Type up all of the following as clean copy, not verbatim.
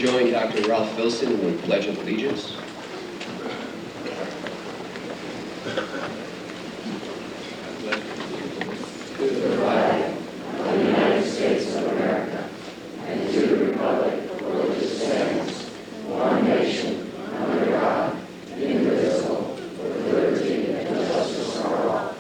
join Dr. Ralph Wilson in the Pledge of Allegiance. To the flag of the United States of America, and to the republic for which it stands, one nation, under God, indivisible, with liberty and justice for all.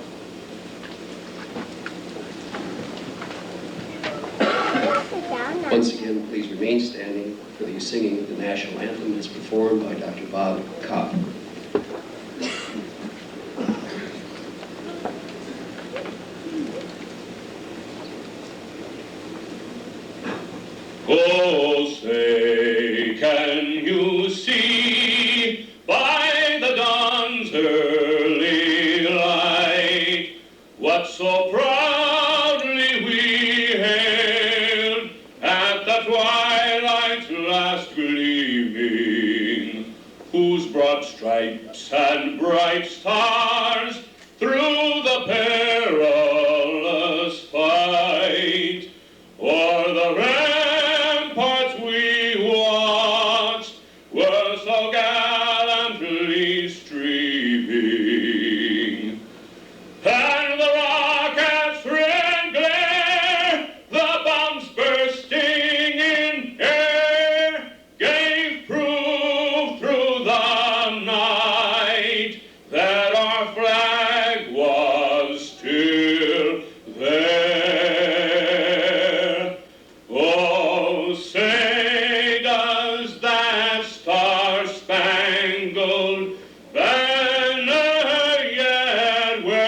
Once again, please remain standing for the singing of the national anthem as performed by Dr. Bob Kopp. Oh, say, can you see by the dawn's early light what so proudly we hailed at the twilight's last gleaming, whose broad stripes and bright stars through the perilous fight o'er the ramparts we watched were so gallantly streaming, and the rockets' red glare, the bombs bursting in air, gave proof through the night that our flag was still there. Oh, say, does that star-spangled banner yet wave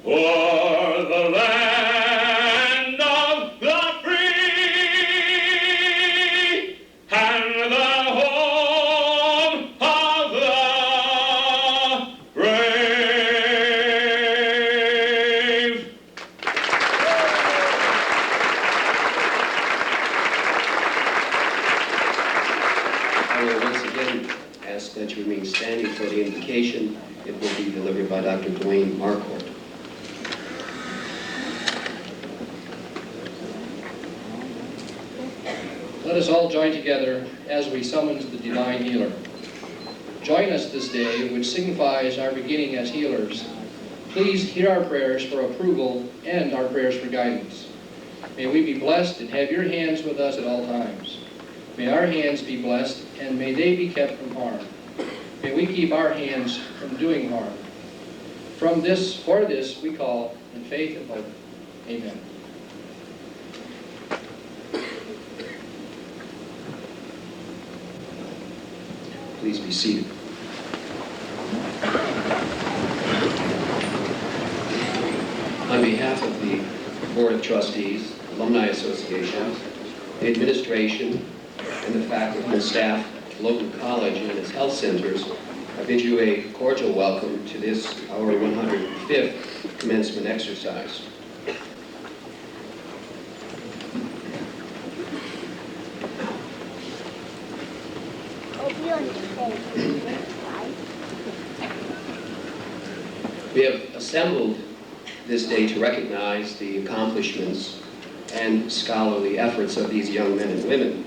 o'er the land of the free and the home of the brave? I will once again ask that you remain standing for the invocation. It will be delivered by Dr. Dwayne Marquardt. Let us all join together as we summons the Divine Healer. Join us this day, which signifies our beginning as healers. Please hear our prayers for approval and our prayers for guidance. May we be blessed and have your hands with us at all times. May our hands be blessed, and may they be kept from harm. May we keep our hands from doing harm. For this we call in faith and hope. Amen. Please be seated. On behalf of the Board of Trustees, Alumni Association, the administration, and the faculty and staff of Logan College and its health centers, I bid you a cordial welcome to this, our 105th commencement exercise. We have assembled this day to recognize the accomplishments and scholarly efforts of these young men and women.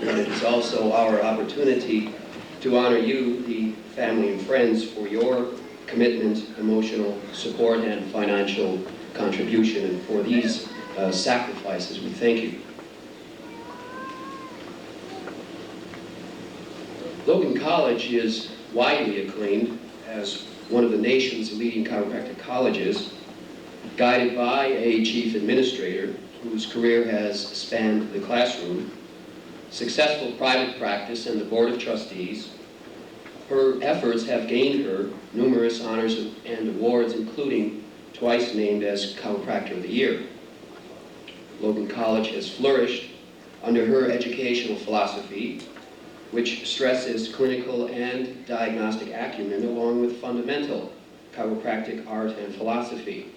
But it is also our opportunity to honor you, the family and friends, for your commitment, emotional support, and financial contribution. And for these sacrifices, we thank you. Logan College is widely acclaimed as one of the nation's leading chiropractic colleges, guided by a chief administrator whose career has spanned the classroom, successful private practice, and the Board of Trustees. Her efforts have gained her numerous honors and awards, including twice named as Chiropractor of the Year. Logan College has flourished under her educational philosophy, which stresses clinical and diagnostic acumen along with fundamental chiropractic art and philosophy.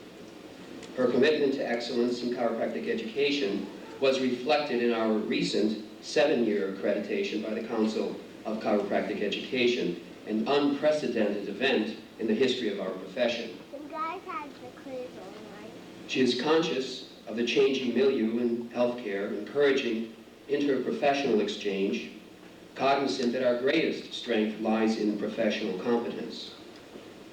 Her commitment to excellence in chiropractic education was reflected in our recent 7-year accreditation by the Council of Chiropractic Education, an unprecedented event in the history of our profession. You guys have the quiz on, right? She is conscious of the changing milieu in healthcare, encouraging interprofessional exchange, cognizant that our greatest strength lies in professional competence.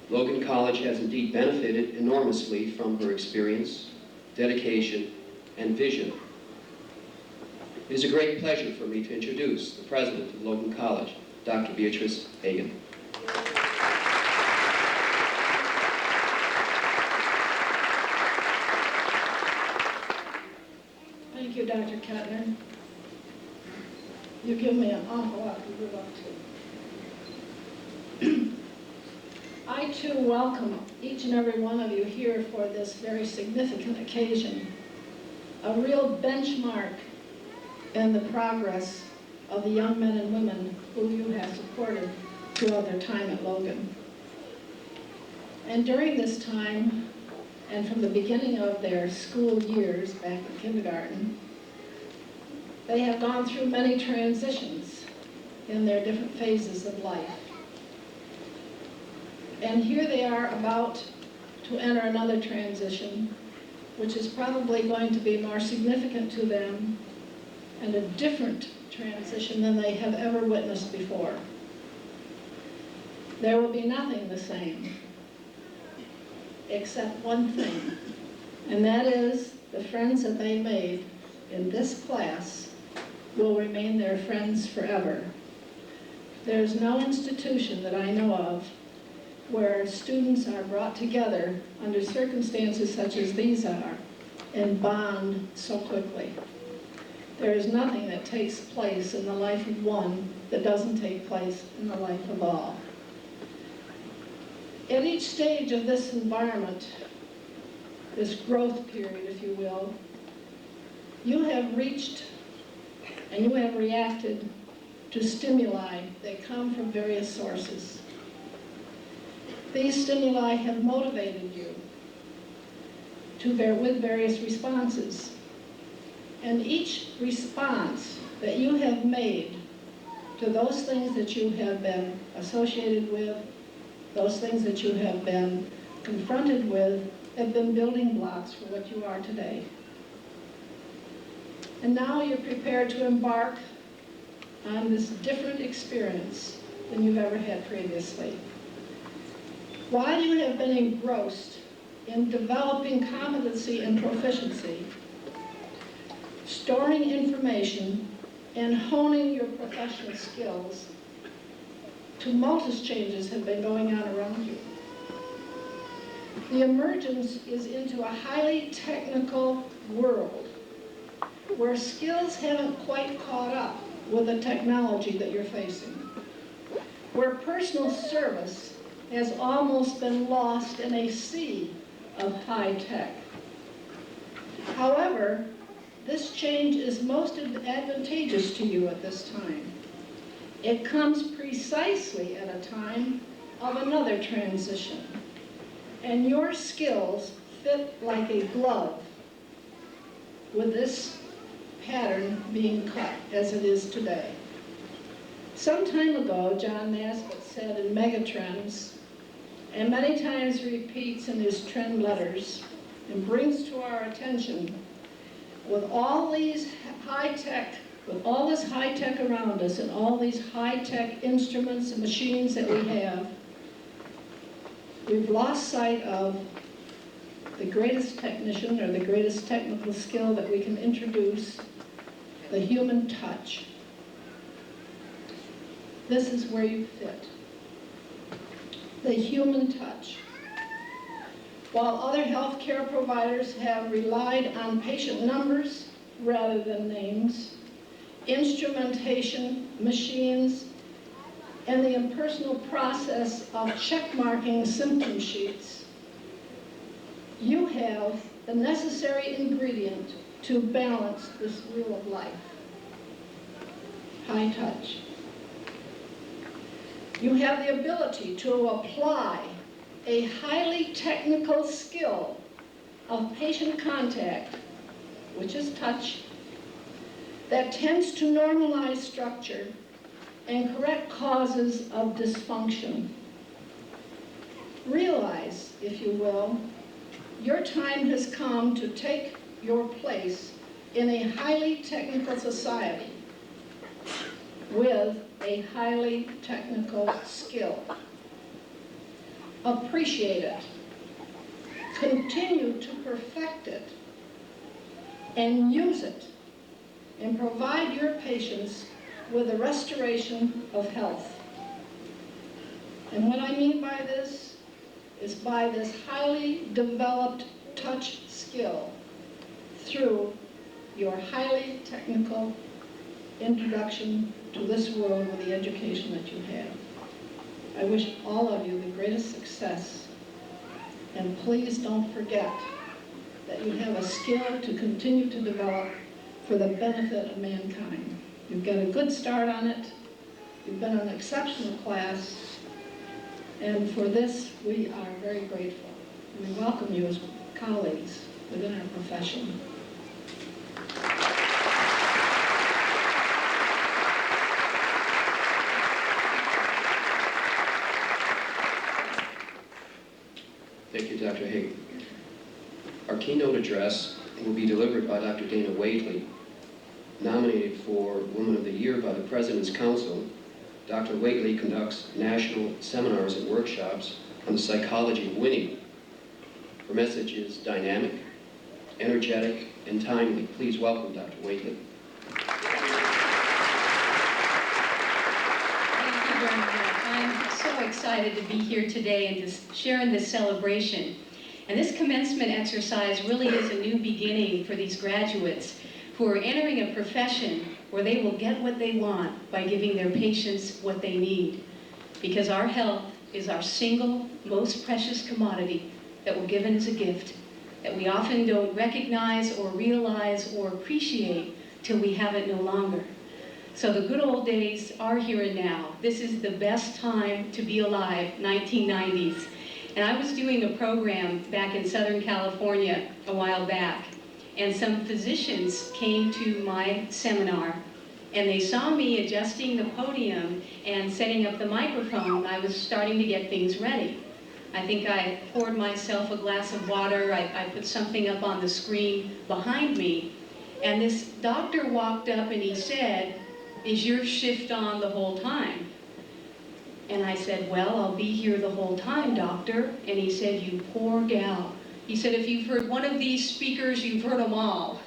Logan College has indeed benefited enormously from her experience, dedication, and vision. It is a great pleasure for me to introduce the president of Logan College, Dr. Beatrice Hagan. Thank you, Dr. Kettner. You give me an awful lot to live up to. I too welcome each and every one of you here for this very significant occasion, a real benchmark in the progress of the young men and women who you have supported throughout their time at Logan. And during this time, and from the beginning of their school years back in kindergarten, they have gone through many transitions in their different phases of life. And here they are about to enter another transition, which is probably going to be more significant to them and a different transition than they have ever witnessed before. There will be nothing the same, except one thing, and that is the friends that they made in this class will remain their friends forever. There's no institution that I know of where students are brought together under circumstances such as these are and bond so quickly. There is nothing that takes place in the life of one that doesn't take place in the life of all. At each stage of this environment, this growth period, if you will, you have reached and you have reacted to stimuli that come from various sources. These stimuli have motivated you with various responses. And each response that you have made to those things that you have been associated with, those things that you have been confronted with, have been building blocks for what you are today. And now you're prepared to embark on this different experience than you've ever had previously. While you have been engrossed in developing competency and proficiency, storing information, and honing your professional skills, tumultuous changes have been going on around you. The emergence is into a highly technical world where skills haven't quite caught up with the technology that you're facing, where personal service has almost been lost in a sea of high tech. However, this change is most advantageous to you at this time. It comes precisely at a time of another transition, and your skills fit like a glove with this pattern being cut as it is today. Some time ago, John Naisbitt said in Megatrends, and many times repeats in his trend letters, and brings to our attention, with all these high-tech, with all this high-tech around us and all these high-tech instruments and machines that we have, we've lost sight of the greatest technician or the greatest technical skill that we can introduce, the human touch. This is where you fit. The human touch. While other healthcare providers have relied on patient numbers rather than names, instrumentation, machines, and the impersonal process of check-marking symptom sheets, you have the necessary ingredient to balance this wheel of life. High touch. You have the ability to apply a highly technical skill of patient contact, which is touch, that tends to normalize structure and correct causes of dysfunction. Realize, if you will, your time has come to take your place in a highly technical society with a highly technical skill. Appreciate it. Continue to perfect it and use it and provide your patients with a restoration of health. And what I mean by this is by this highly developed touch skill through your highly technical introduction to this world with the education that you have. I wish all of you the greatest success, and please don't forget that you have a skill to continue to develop for the benefit of mankind. You've got a good start on it, you've been an exceptional class, and for this we are very grateful. We welcome you as colleagues within our profession. Thank you, Dr. Haig. Our keynote address will be delivered by Dr. Dana Whately. Nominated for Woman of the Year by the President's Council, Dr. Whately conducts national seminars and workshops on the psychology of winning. Her message is dynamic, energetic, and timely. Please welcome Dr. Whately. Thank you very much. I'm so excited to be here today and to share in this celebration. And this commencement exercise really is a new beginning for these graduates who are entering a profession where they will get what they want by giving their patients what they need. Because our health is our single most precious commodity that we're given as a gift that we often don't recognize or realize or appreciate till we have it no longer. So the good old days are here and now. This is the best time to be alive, 1990s. And I was doing a program back in Southern California a while back, and some physicians came to my seminar, and they saw me adjusting the podium and setting up the microphone. I was starting to get things ready. I think I poured myself a glass of water, I put something up on the screen behind me, and this doctor walked up and he said, "Is your shift on the whole time?" And I said, "Well, I'll be here the whole time, doctor." And he said, "You poor gal." He said, "If you've heard one of these speakers, you've heard them all."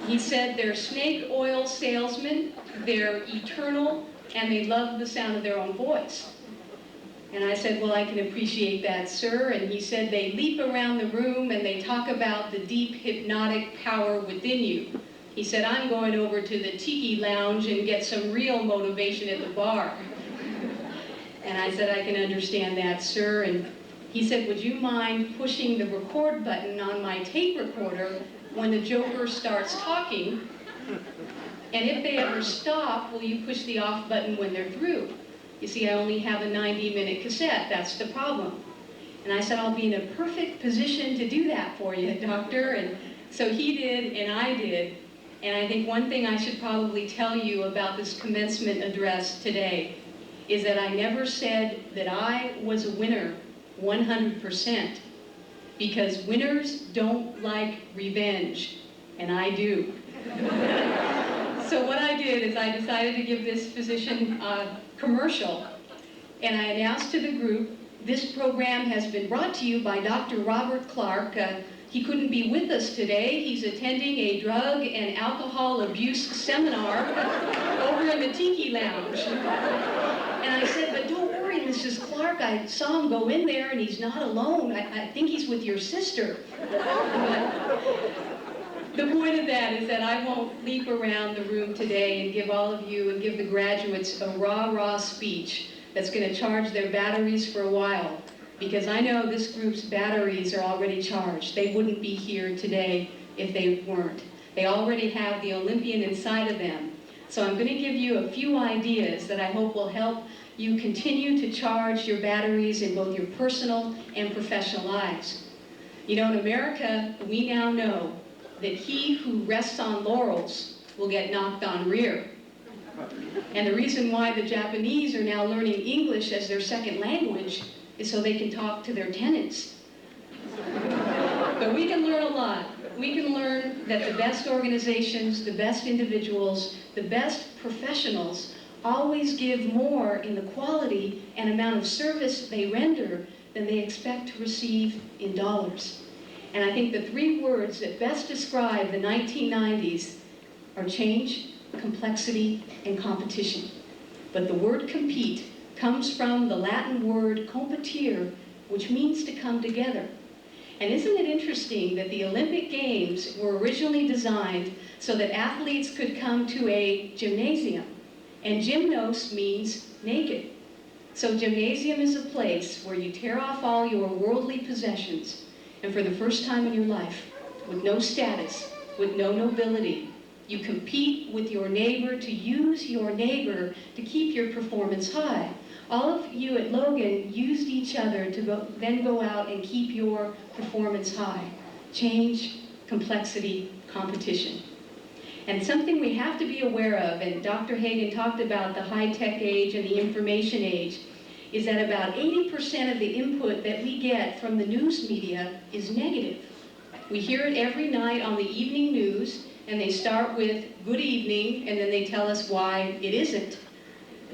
He said, "They're snake oil salesmen, they're eternal, and they love the sound of their own voice." And I said, "Well, I can appreciate that, sir." And he said, "They leap around the room and they talk about the deep hypnotic power within you." He said, "I'm going over to the tiki lounge and get some real motivation at the bar." And I said, "I can understand that, sir." And he said, "Would you mind pushing the record button on my tape recorder when the joker starts talking? And if they ever stop, will you push the off button when they're through? You see, I only have a 90-minute cassette. That's the problem." And I said, "I'll be in a perfect position to do that for you, doctor." And so he did, and I did. And I think one thing I should probably tell you about this commencement address today is that I never said that I was a winner 100%, because winners don't like revenge, and I do. So what I did is I decided to give this physician a commercial, and I announced to the group, "This program has been brought to you by Dr. Robert Clark. He couldn't be with us today. He's attending a drug and alcohol abuse seminar over in the Tiki Lounge." And I said, "But don't worry, Mrs. Clark. I saw him go in there and he's not alone. I think he's with your sister." The point of that is that I won't leap around the room today and give all of you and give the graduates a rah-rah speech that's going to charge their batteries for a while. Because I know this group's batteries are already charged. They wouldn't be here today if they weren't. They already have the Olympian inside of them. So I'm going to give you a few ideas that I hope will help you continue to charge your batteries in both your personal and professional lives. You know, in America, we now know that he who rests on laurels will get knocked on rear. And the reason why the Japanese are now learning English as their second language is so they can talk to their tenants. But we can learn a lot. We can learn that the best organizations, the best individuals, the best professionals always give more in the quality and amount of service they render than they expect to receive in dollars. And I think the three words that best describe the 1990s are change, complexity, and competition. But the word compete comes from the Latin word competire, which means to come together. And isn't it interesting that the Olympic Games were originally designed so that athletes could come to a gymnasium, and gymnos means naked. So gymnasium is a place where you tear off all your worldly possessions, and for the first time in your life, with no status, with no nobility, you compete with your neighbor to use your neighbor to keep your performance high. All of you at Logan used each other to then go out and keep your performance high. Change, complexity, competition. And something we have to be aware of, and Dr. Hagen talked about the high-tech age and the information age, is that about 80% of the input that we get from the news media is negative. We hear it every night on the evening news, and they start with good evening, and then they tell us why it isn't.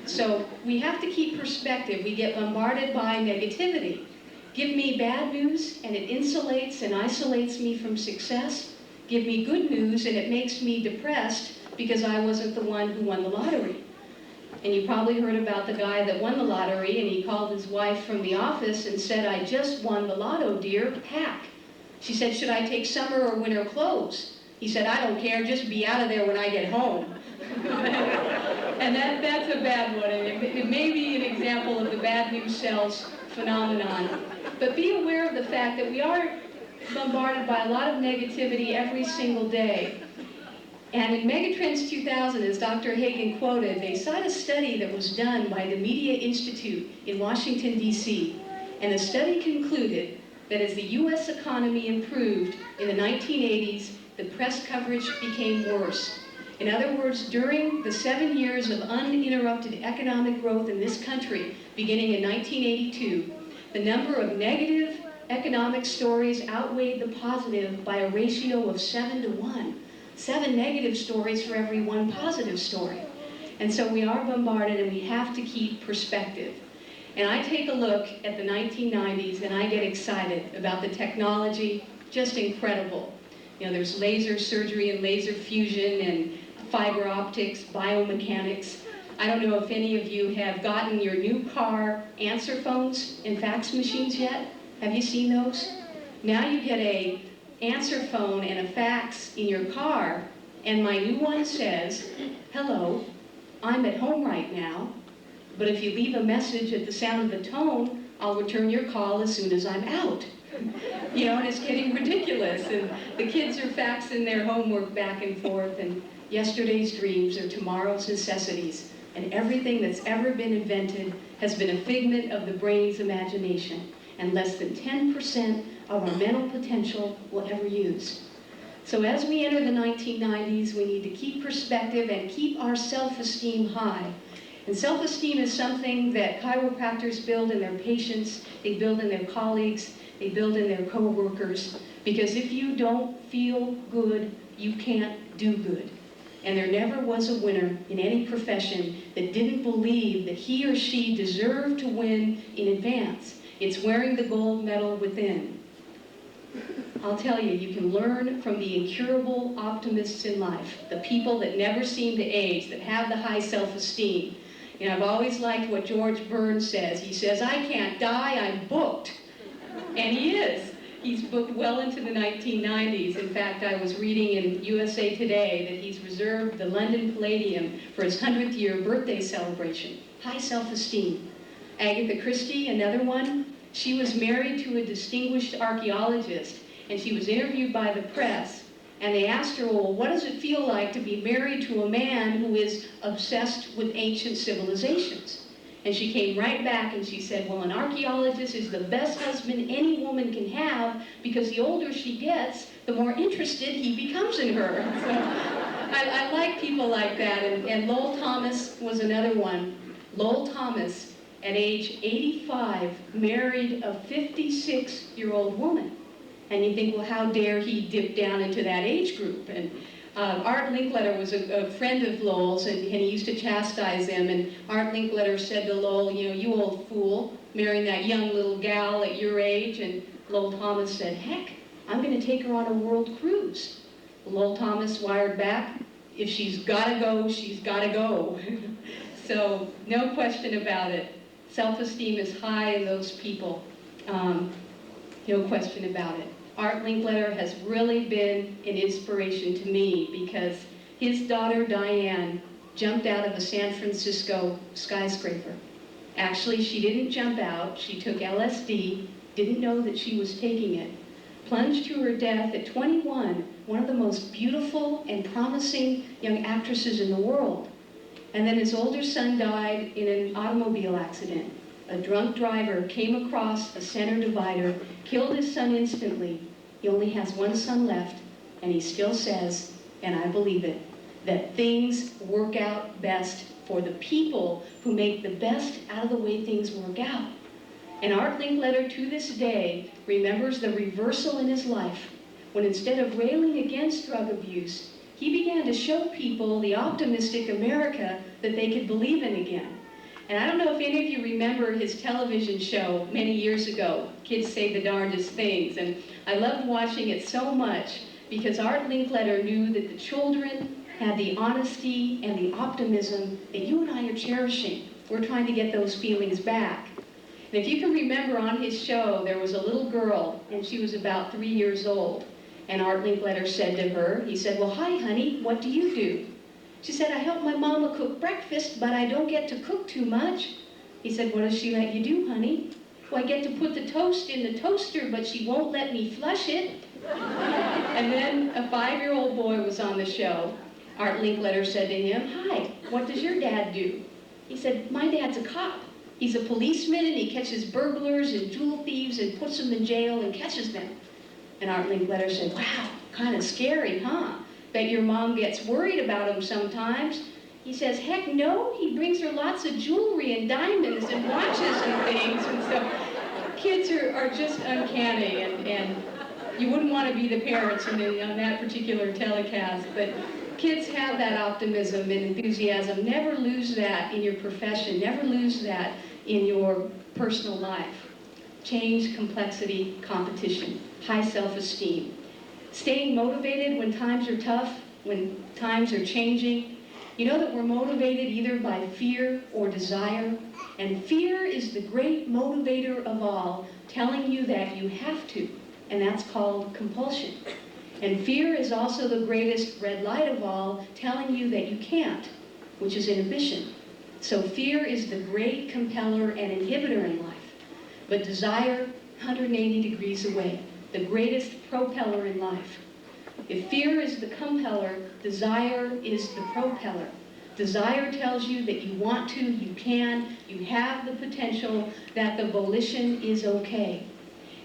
So we have to keep perspective. We get bombarded by negativity. Give me bad news, and it insulates and isolates me from success. Give me good news, and it makes me depressed because I wasn't the one who won the lottery. And you probably heard about the guy that won the lottery, and he called his wife from the office and said, "I just won the lotto, dear, pack." She said, "Should I take summer or winter clothes?" He said, "I don't care, just be out of there when I get home." And that's a bad one. It may be an example of the bad news sells phenomenon. But be aware of the fact that we are bombarded by a lot of negativity every single day. And in Megatrends 2000, as Dr. Hagen quoted, they cite a study that was done by the Media Institute in Washington, D.C. And the study concluded that as the U.S. economy improved in the 1980s, the press coverage became worse. In other words, during the 7 years of uninterrupted economic growth in this country, beginning in 1982, the number of negative economic stories outweighed the positive by a ratio of 7 to 1. 7 negative stories for every 1 positive story. And so we are bombarded, and we have to keep perspective. And I take a look at the 1990s, and I get excited about the technology, just incredible. You know, there's laser surgery and laser fusion and fiber optics, biomechanics. I don't know if any of you have gotten your new car answer phones and fax machines yet. Have you seen those? Now you get a answer phone and a fax in your car, and my new one says, "Hello, I'm at home right now, but if you leave a message at the sound of the tone, I'll return your call as soon as I'm out." You know, and it's getting ridiculous, and the kids are faxing their homework back and forth, and yesterday's dreams are tomorrow's necessities, and everything that's ever been invented has been a figment of the brain's imagination, and less than 10% of our mental potential will ever use. So as we enter the 1990s, we need to keep perspective and keep our self-esteem high. And self-esteem is something that chiropractors build in their patients, they build in their colleagues, they build in their co-workers, because if you don't feel good, you can't do good. And there never was a winner in any profession that didn't believe that he or she deserved to win in advance. It's wearing the gold medal within. I'll tell you, you can learn from the incurable optimists in life, the people that never seem to age, that have the high self-esteem. You know, I've always liked what George Burns says. He says, "I can't die, I'm booked." And he is. He's booked well into the 1990s. In fact, I was reading in USA Today that he's reserved the London Palladium for his 100th year birthday celebration. High self-esteem. Agatha Christie, another one, she was married to a distinguished archaeologist, and she was interviewed by the press, and they asked her, "Well, what does it feel like to be married to a man who is obsessed with ancient civilizations?" And she came right back and she said, "Well, an archaeologist is the best husband any woman can have, because the older she gets, the more interested he becomes in her." So I like people like that. And Lowell Thomas was another one. Lowell Thomas, at age 85, married a 56-year-old woman. And you think, well, how dare he dip down into that age group? And Art Linkletter was a friend of Lowell's, and he used to chastise him. And Art Linkletter said to Lowell, you know, you old fool, marrying that young little gal at your age. And Lowell Thomas said, heck, I'm going to take her on a world cruise. Lowell Thomas wired back, if she's got to go, she's got to go. So no question about it. Self-esteem is high in those people. No question about it. Art Linkletter has really been an inspiration to me because his daughter Diane jumped out of a San Francisco skyscraper. Actually, she didn't jump out. She took LSD, didn't know that she was taking it, plunged to her death at 21, one of the most beautiful and promising young actresses in the world. And then his older son died in an automobile accident. A drunk driver came across a center divider, killed his son instantly. He only has one son left, and he still says, and I believe it, that things work out best for the people who make the best out of the way things work out. And Art Linkletter, to this day, remembers the reversal in his life, when instead of railing against drug abuse, he began to show people the optimistic America that they could believe in again. And I don't know if any of you remember his television show many years ago, Kids Say the Darndest Things, and I loved watching it so much because Art Linkletter knew that the children had the honesty and the optimism that you and I are cherishing. We're trying to get those feelings back. And if you can remember on his show, there was a little girl, and she was about 3 years old. And Art Linkletter said to her, he said, well, hi, honey, what do you do? She said, I help my mama cook breakfast, but I don't get to cook too much. He said, what does she let you do, honey? Well, I get to put the toast in the toaster, but she won't let me flush it. And then a 5-year-old boy was on the show. Art Linkletter said to him, hi, what does your dad do? He said, my dad's a cop. He's a policeman, and he catches burglars and jewel thieves and puts them in jail and catches them. And Art Linkletter said, wow, kind of scary, huh? Bet your mom gets worried about him sometimes. He says, heck no, he brings her lots of jewelry and diamonds and watches and things. And so kids are just uncanny, and you wouldn't want to be the parents on that particular telecast, but kids have that optimism and enthusiasm. Never lose that in your profession. Never lose that in your personal life. Change, complexity, competition, high self-esteem. Staying motivated when times are tough, when times are changing. You know that we're motivated either by fear or desire. And fear is the great motivator of all, telling you that you have to. And that's called compulsion. And fear is also the greatest red light of all, telling you that you can't, which is inhibition. So fear is the great compeller and inhibitor in life. But desire, 180 degrees away, the greatest propeller in life. If fear is the compeller, desire is the propeller. Desire tells you that you want to, you can, you have the potential, that the volition is okay.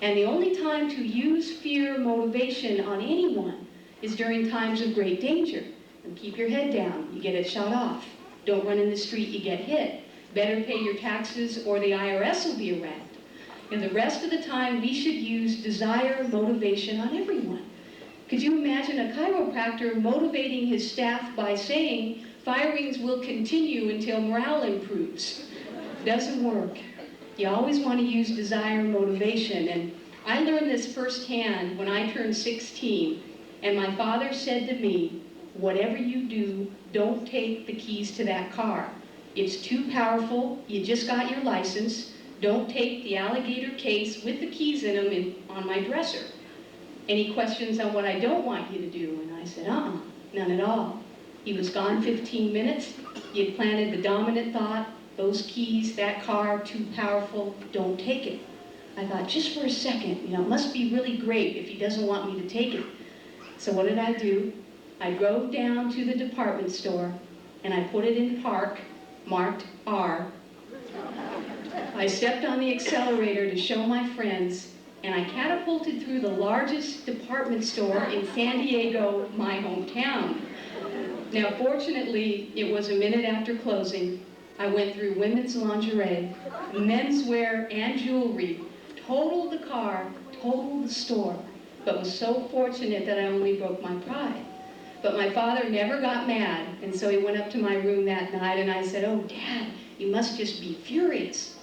And the only time to use fear motivation on anyone is during times of great danger. And keep your head down, you get it shot off. Don't run in the street, you get hit. Better pay your taxes or the IRS will be around. And the rest of the time, we should use desire motivation on everyone. Could you imagine a chiropractor motivating his staff by saying, firings will continue until morale improves? Doesn't work. You always want to use desire motivation. And I learned this firsthand when I turned 16. And my father said to me, whatever you do, don't take the keys to that car. It's too powerful. You just got your license. Don't take the alligator case with the keys in them on my dresser. Any questions on what I don't want you to do? And I said, none at all. He was gone 15 minutes. He had planted the dominant thought, those keys, that car, too powerful, don't take it. I thought, just for a second, it must be really great if he doesn't want me to take it. So what did I do? I drove down to the department store, and I put it in park, marked R. I stepped on the accelerator to show my friends, and I catapulted through the largest department store in San Diego, my hometown. Now, fortunately, it was a minute after closing. I went through women's lingerie, menswear, and jewelry, totaled the car, totaled the store. but was so fortunate that I only broke my pride. But my father never got mad, and so he went up to my room that night, and I said, "Oh, Dad, you must just be furious."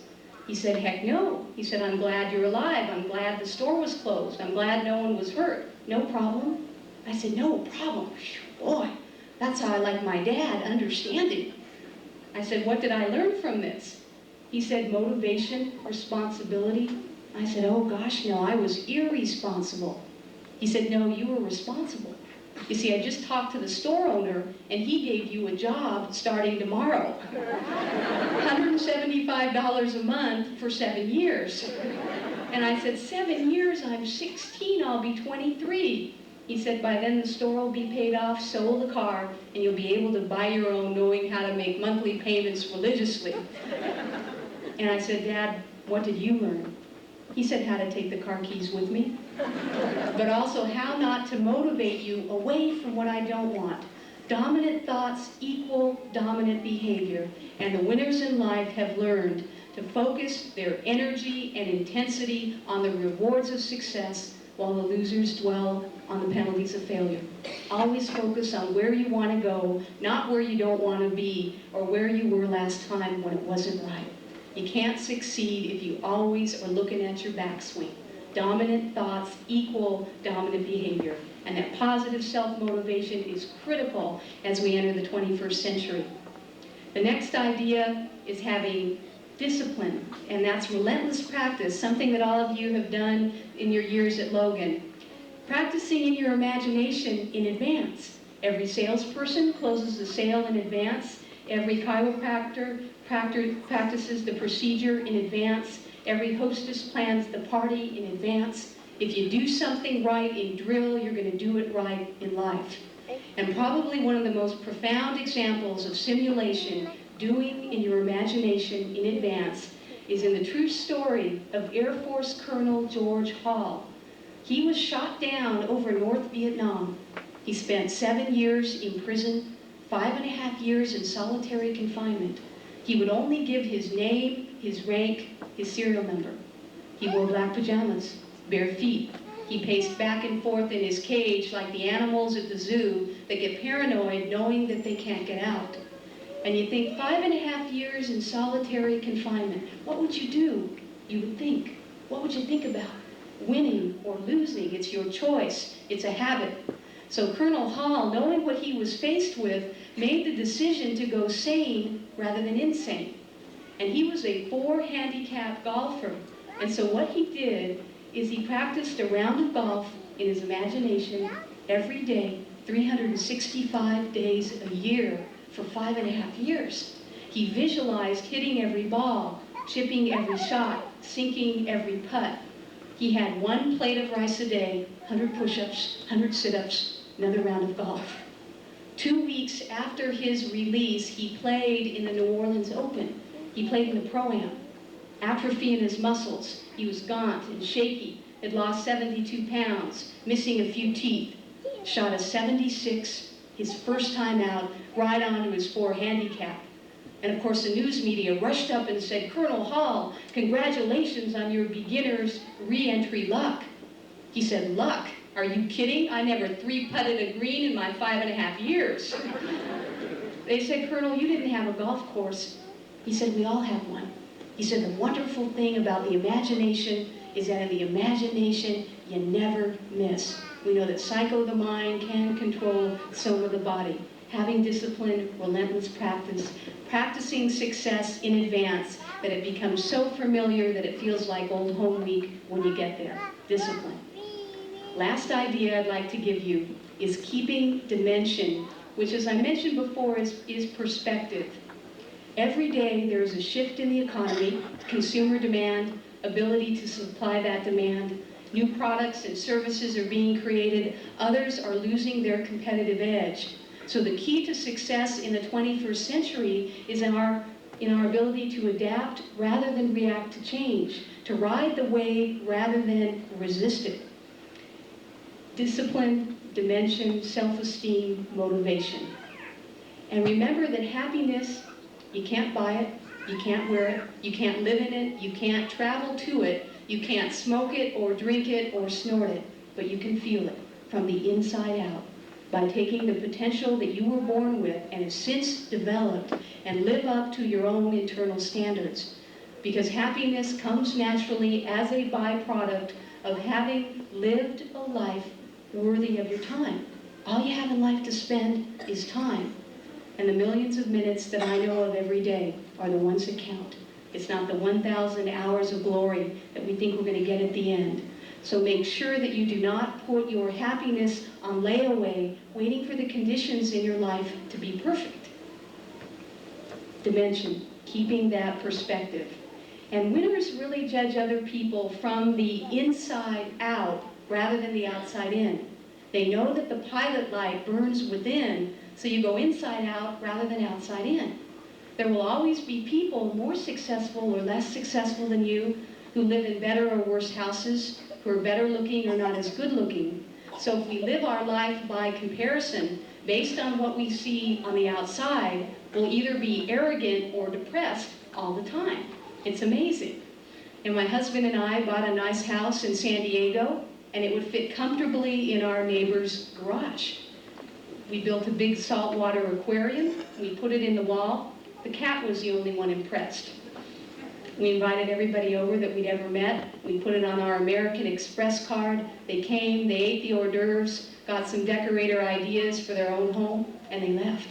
He said, "Heck no." He said, "I'm glad you're alive. I'm glad the store was closed. I'm glad no one was hurt. No problem." I said, "No problem." Boy, that's how I like my dad, understanding. I said, "What did I learn from this?" He said, "Motivation, responsibility." I said, "Oh gosh, no, I was irresponsible." He said, "No, you were responsible. You see, I just talked to the store owner, and he gave you a job starting tomorrow. $175 a month for 7 years. And I said, 7 years? I'm 16, I'll be 23. He said, "By then the store will be paid off, so will the car, and you'll be able to buy your own knowing how to make monthly payments religiously." And I said, "Dad, what did you learn?" He said, "How to take the car keys with me, but also how not to motivate you away from what I don't want. Dominant thoughts equal dominant behavior, and the winners in life have learned to focus their energy and intensity on the rewards of success, while the losers dwell on the penalties of failure. Always focus on where you want to go, not where you don't want to be, or where you were last time when it wasn't right. You can't succeed if you always are looking at your backswing. Dominant thoughts equal dominant behavior, and that positive self-motivation is critical as we enter the 21st century. The next idea is having discipline, and that's relentless practice, something that all of you have done in your years at Logan. Practicing in your imagination in advance. Every salesperson closes the sale in advance. Every chiropractor practices the procedure in advance. Every hostess plans the party in advance. If you do something right in drill, you're going to do it right in life. And probably one of the most profound examples of simulation, doing in your imagination in advance, is in the true story of Air Force Colonel George Hall. He was shot down over North Vietnam. He spent 7 years in prison, 5.5 years in solitary confinement. He would only give his name, his rank, his serial number. He wore black pajamas, bare feet. He paced back and forth in his cage like the animals at the zoo that get paranoid knowing that they can't get out. And you think, 5.5 years in solitary confinement, what would you do? You would think. What would you think about? Winning or losing, it's your choice. It's a habit. So Colonel Hall, knowing what he was faced with, made the decision to go sane rather than insane. And he was a 4-handicap golfer. And so what he did is he practiced a round of golf in his imagination every day, 365 days a year for 5.5 years. He visualized hitting every ball, chipping every shot, sinking every putt. He had 1 plate of rice a day, 100 push-ups, 100 sit-ups, another round of golf. 2 weeks after his release, he played in the New Orleans Open. He played in the Pro-Am. Atrophy in his muscles. He was gaunt and shaky, had lost 72 pounds, missing a few teeth. Shot a 76, his first time out, right onto his 4 handicap. And of course the news media rushed up and said, "Colonel Hall, congratulations on your beginner's re-entry luck." He said, "Luck? Are you kidding? I never 3-putted a green in my 5.5 years. They said, "Colonel, you didn't have a golf course." He said, "We all have one." He said, "The wonderful thing about the imagination is that in the imagination, you never miss." We know that psycho, the mind, can control soma, the body. Having discipline, relentless practice, practicing success in advance, that it becomes so familiar that it feels like old home week when you get there. Discipline. Last idea I'd like to give you is keeping dimension, which, as I mentioned before, is perspective. Every day there is a shift in the economy, consumer demand, ability to supply that demand. New products and services are being created. Others are losing their competitive edge. So the key to success in the 21st century is in our ability to adapt rather than react to change, to ride the wave rather than resist it. Discipline, dimension, self-esteem, motivation. And remember that happiness, you can't buy it, you can't wear it, you can't live in it, you can't travel to it, you can't smoke it or drink it or snort it. but you can feel it from the inside out by taking the potential that you were born with and have since developed and live up to your own internal standards. Because happiness comes naturally as a byproduct of having lived a life worthy of your time. All you have in life to spend is time. And the millions of minutes that I know of every day are the ones that count. It's not the 1,000 hours of glory that we think we're going to get at the end. So make sure that you do not put your happiness on layaway, waiting for the conditions in your life to be perfect. Dimension, keeping that perspective. And winners really judge other people from the inside out rather than the outside in. They know that the pilot light burns within, so you go inside out rather than outside in. There will always be people more successful or less successful than you who live in better or worse houses, who are better looking or not as good looking. So if we live our life by comparison, based on what we see on the outside, we'll either be arrogant or depressed all the time. It's amazing. And my husband and I bought a nice house in San Diego, and it would fit comfortably in our neighbor's garage. We built a big saltwater aquarium. We put it in the wall. The cat was the only one impressed. We invited everybody over that we'd ever met. We put it on our American Express card. They came, they ate the hors d'oeuvres, got some decorator ideas for their own home, and they left.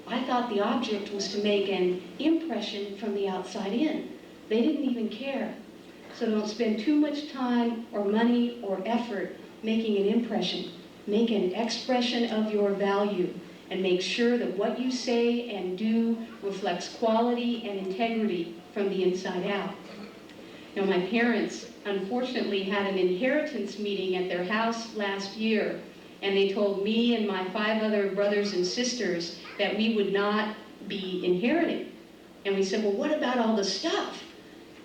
I thought the object was to make an impression from the outside in. They didn't even care. So don't spend too much time or money or effort making an impression. Make an expression of your value and make sure that what you say and do reflects quality and integrity from the inside out. Now, my parents unfortunately had an inheritance meeting at their house last year, and they told me and my 5 other brothers and sisters that we would not be inheriting. And we said, well, what about all the stuff?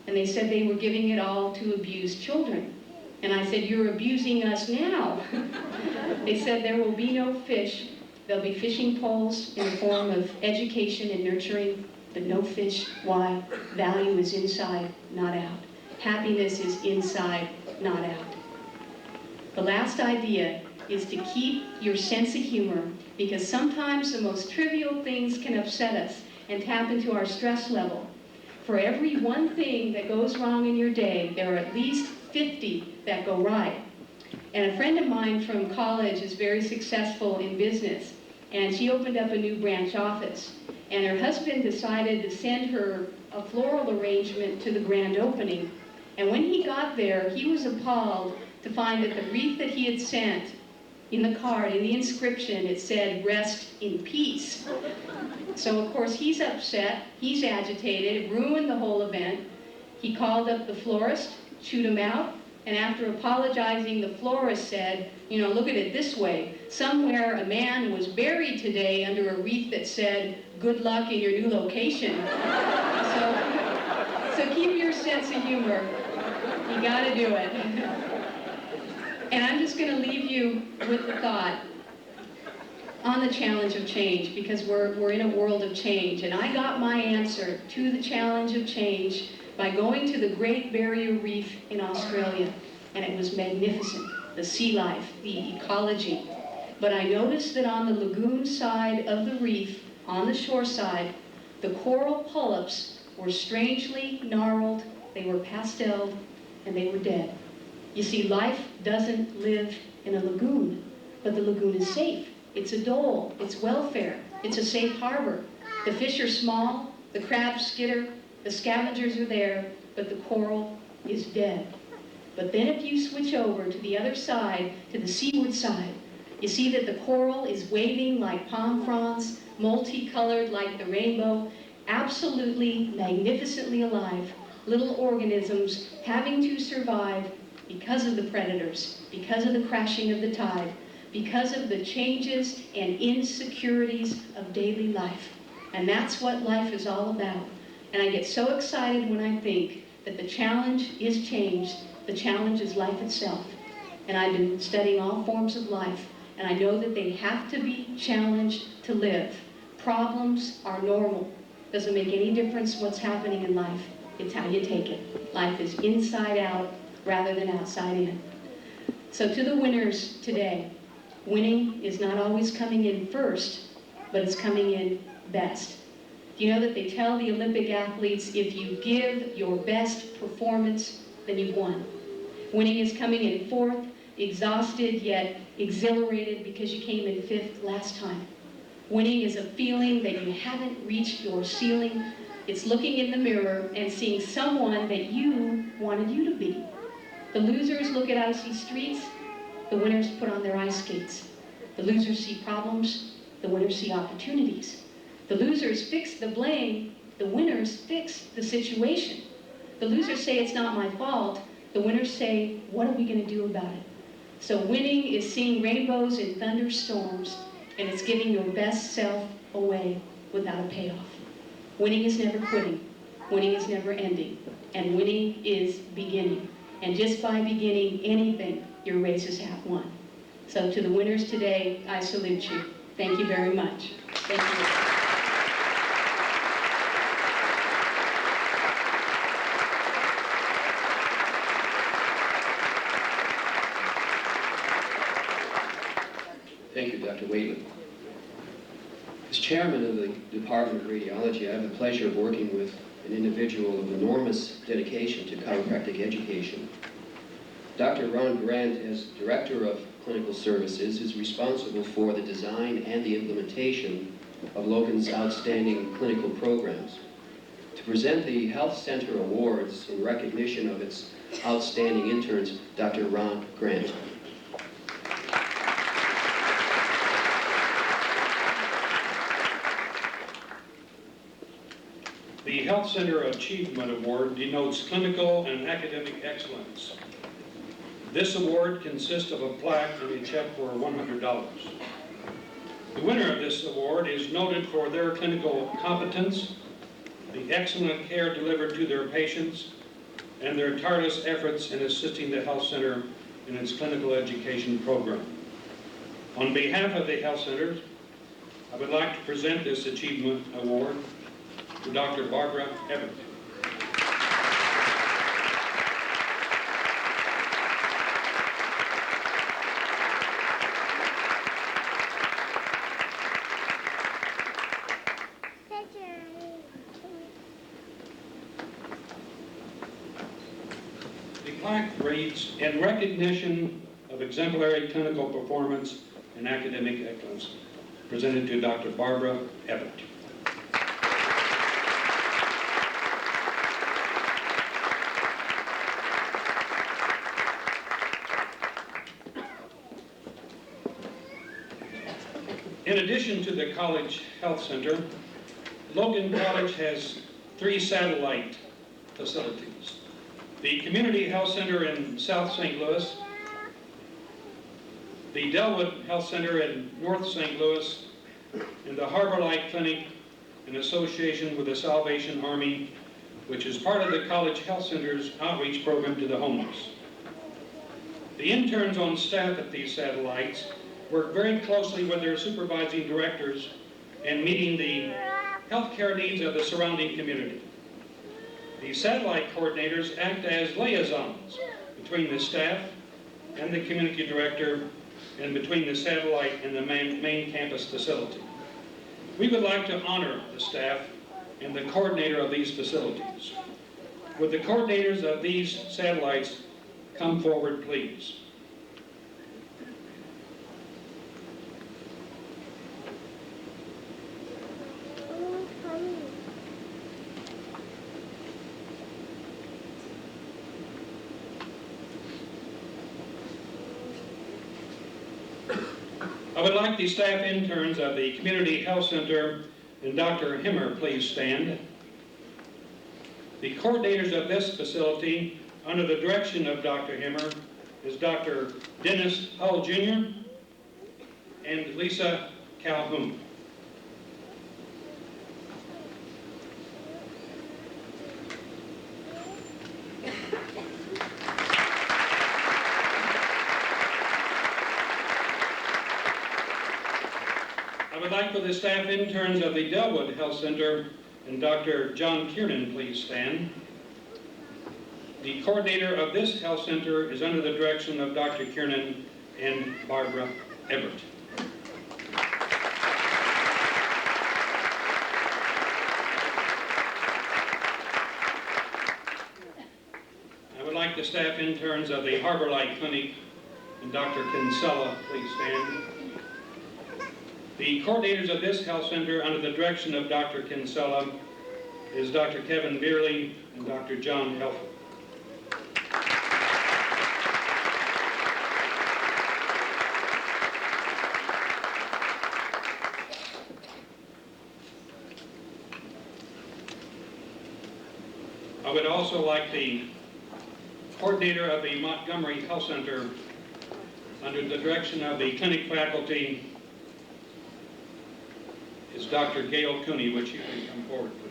And they said they were giving it all to abused children. And I said, you're abusing us now. They said there will be no fish. There'll be fishing poles in the form of education and nurturing, but no fish. Why? Value is inside, not out. Happiness is inside, not out. The last idea is to keep your sense of humor, because sometimes the most trivial things can upset us and tap into our stress level. For every one thing that goes wrong in your day, there are at least 50 that go right. And a friend of mine from college is very successful in business, and she opened up a new branch office. And her husband decided to send her a floral arrangement to the grand opening. And when he got there, he was appalled to find that the wreath that he had sent, in the card, in the inscription, it said, "Rest in peace." So of course he's upset, he's agitated, it ruined the whole event. He called up the florist, chewed him out, and after apologizing, the florist said, you know, look at it this way. Somewhere a man was buried today under a wreath that said, "Good luck in your new location." So keep your sense of humor. You gotta do it. And I'm just gonna leave you with the thought on the challenge of change, because we're in a world of change. And I got my answer to the challenge of change by going to the Great Barrier Reef in Australia. And it was magnificent, the sea life, the ecology. But I noticed that on the lagoon side of the reef, on the shore side, the coral polyps were strangely gnarled, they were pasteled, and they were dead. You see, life doesn't live in a lagoon, but the lagoon is safe. It's a dole, it's welfare, it's a safe harbor. The fish are small, the crabs skitter, the scavengers are there, but the coral is dead. But then if you switch over to the other side, to the seaward side, you see that the coral is waving like palm fronds, multicolored like the rainbow, absolutely magnificently alive, little organisms having to survive because of the predators, because of the crashing of the tide, because of the changes and insecurities of daily life. And that's what life is all about. And I get so excited when I think that the challenge is change. The challenge is life itself. And I've been studying all forms of life, and I know that they have to be challenged to live. Problems are normal. Doesn't make any difference what's happening in life. It's how you take it. Life is inside out rather than outside in. So to the winners today, winning is not always coming in first, but it's coming in best. Do you know that they tell the Olympic athletes, if you give your best performance, then you've won. Winning is coming in fourth, exhausted yet exhilarated because you came in fifth last time. Winning is a feeling that you haven't reached your ceiling. It's looking in the mirror and seeing someone that you wanted you to be. The losers look at icy streets, the winners put on their ice skates. The losers see problems, the winners see opportunities. The losers fix the blame, the winners fix the situation. The losers say it's not my fault, the winners say, what are we going to do about it? So winning is seeing rainbows in thunderstorms, and it's giving your best self away without a payoff. Winning is never quitting, winning is never ending, and winning is beginning. And just by beginning anything, your race is half won. So to the winners today, I salute you. Thank you very much. Thank you. Thank you, Dr. Whalen. As chairman of the Department of Radiology, I have the pleasure of working with an individual of enormous dedication to chiropractic education. Dr. Ron Grant, as Director of Clinical Services, is responsible for the design and the implementation of Logan's outstanding clinical programs. To present the Health Center Awards in recognition of its outstanding interns, Dr. Ron Grant. The Health Center Achievement Award denotes clinical and academic excellence. This award consists of a plaque and a check for $100. The winner of this award is noted for their clinical competence, the excellent care delivered to their patients, and their tireless efforts in assisting the Health Center in its clinical education program. On behalf of the Health Center, I would like to present this Achievement Award to Dr. Barbara Everett. The plaque reads, in recognition of exemplary clinical performance and academic excellence, presented to Dr. Barbara Everett. In addition to the College Health Center, Logan College has 3 satellite facilities. The Community Health Center in South St. Louis, the Delwood Health Center in North St. Louis, and the Harbor Light Clinic in association with the Salvation Army, which is part of the College Health Center's outreach program to the homeless. The interns on staff at these satellites work very closely with their supervising directors in meeting the healthcare needs of the surrounding community. The satellite coordinators act as liaisons between the staff and the community director and between the satellite and the main campus facility. We would like to honor the staff and the coordinator of these facilities. Would the coordinators of these satellites come forward, please? I would like the staff interns of the Community Health Center and Dr. Himmer please stand. The coordinators of this facility, under the direction of Dr. Himmer, is Dr. Dennis Hull Jr. and Lisa Calhoun. I would like for the staff interns of the Delwood Health Center and Dr. John Kiernan please stand. The coordinator of this health center is under the direction of Dr. Kiernan and Barbara Everett. I would like the staff interns of the Harbor Light Clinic and Dr. Kinsella, please stand. The coordinators of this health center under the direction of Dr. Kinsella is Dr. Kevin Beerley and Dr. John Helfer. I would also like the coordinator of the Montgomery Health Center under the direction of the clinic faculty is Dr. Gail Cooney, which you can come forward, please.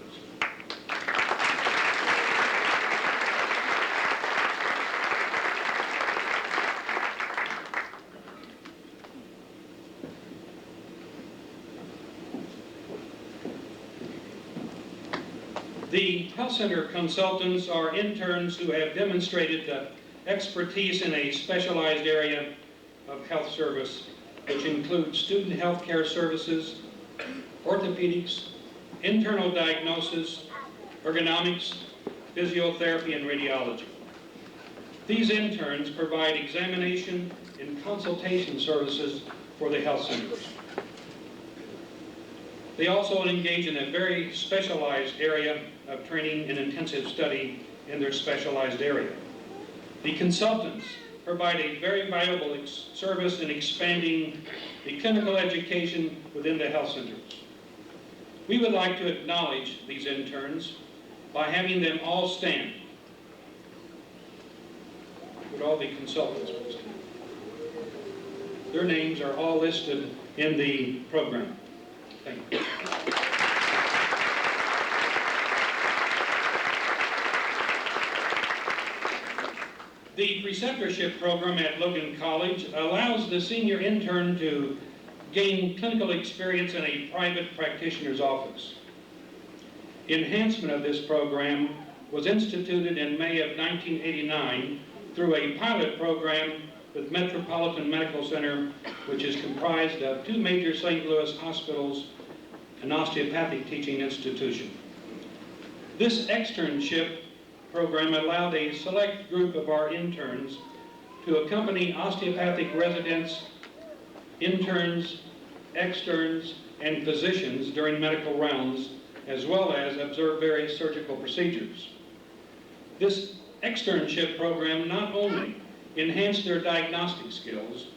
The health center consultants are interns who have demonstrated expertise in a specialized area of health service, which includes student health care services, orthopedics, internal diagnosis, ergonomics, physiotherapy, and radiology. These interns provide examination and consultation services for the health centers. They also engage in a very specialized area of training and intensive study in their specialized area. The consultants provide a very valuable service in expanding the clinical education within the health centers. We would like to acknowledge these interns by having them all stand. Would all the consultants please stand? Their names are all listed in the program. Thank you. The preceptorship program at Logan College allows the senior intern to gain clinical experience in a private practitioner's office. Enhancement of this program was instituted in May of 1989 through a pilot program with Metropolitan Medical Center, which is comprised of 2 major St. Louis hospitals, an osteopathic teaching institution. This externship program allowed a select group of our interns to accompany osteopathic residents, interns, externs, and physicians during medical rounds, as well as observe various surgical procedures. This externship program not only enhanced their diagnostic skills,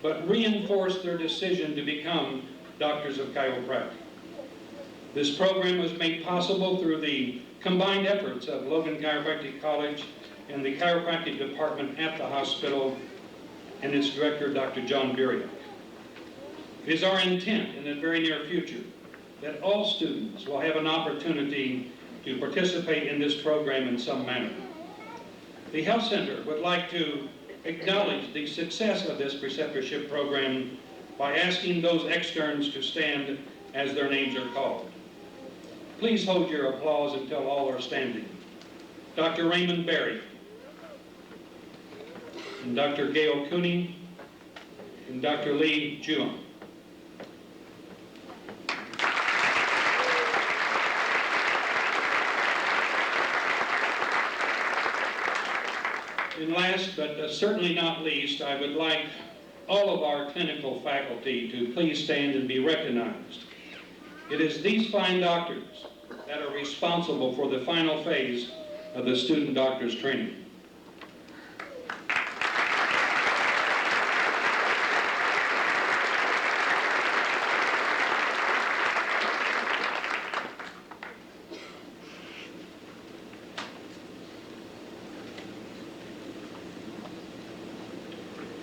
but reinforced their decision to become doctors of chiropractic. This program was made possible through the combined efforts of Logan Chiropractic College and the chiropractic department at the hospital and its director, Dr. John Beerley. It is our intent in the very near future that all students will have an opportunity to participate in this program in some manner. The health center would like to acknowledge the success of this preceptorship program by asking those externs to stand as their names are called. Please hold your applause until all are standing. Dr. Raymond Berry, and Dr. Gail Cooney, and Dr. Lee Juan. And last, but certainly not least, I would like all of our clinical faculty to please stand and be recognized. It is these fine doctors that are responsible for the final phase of the student doctor's training.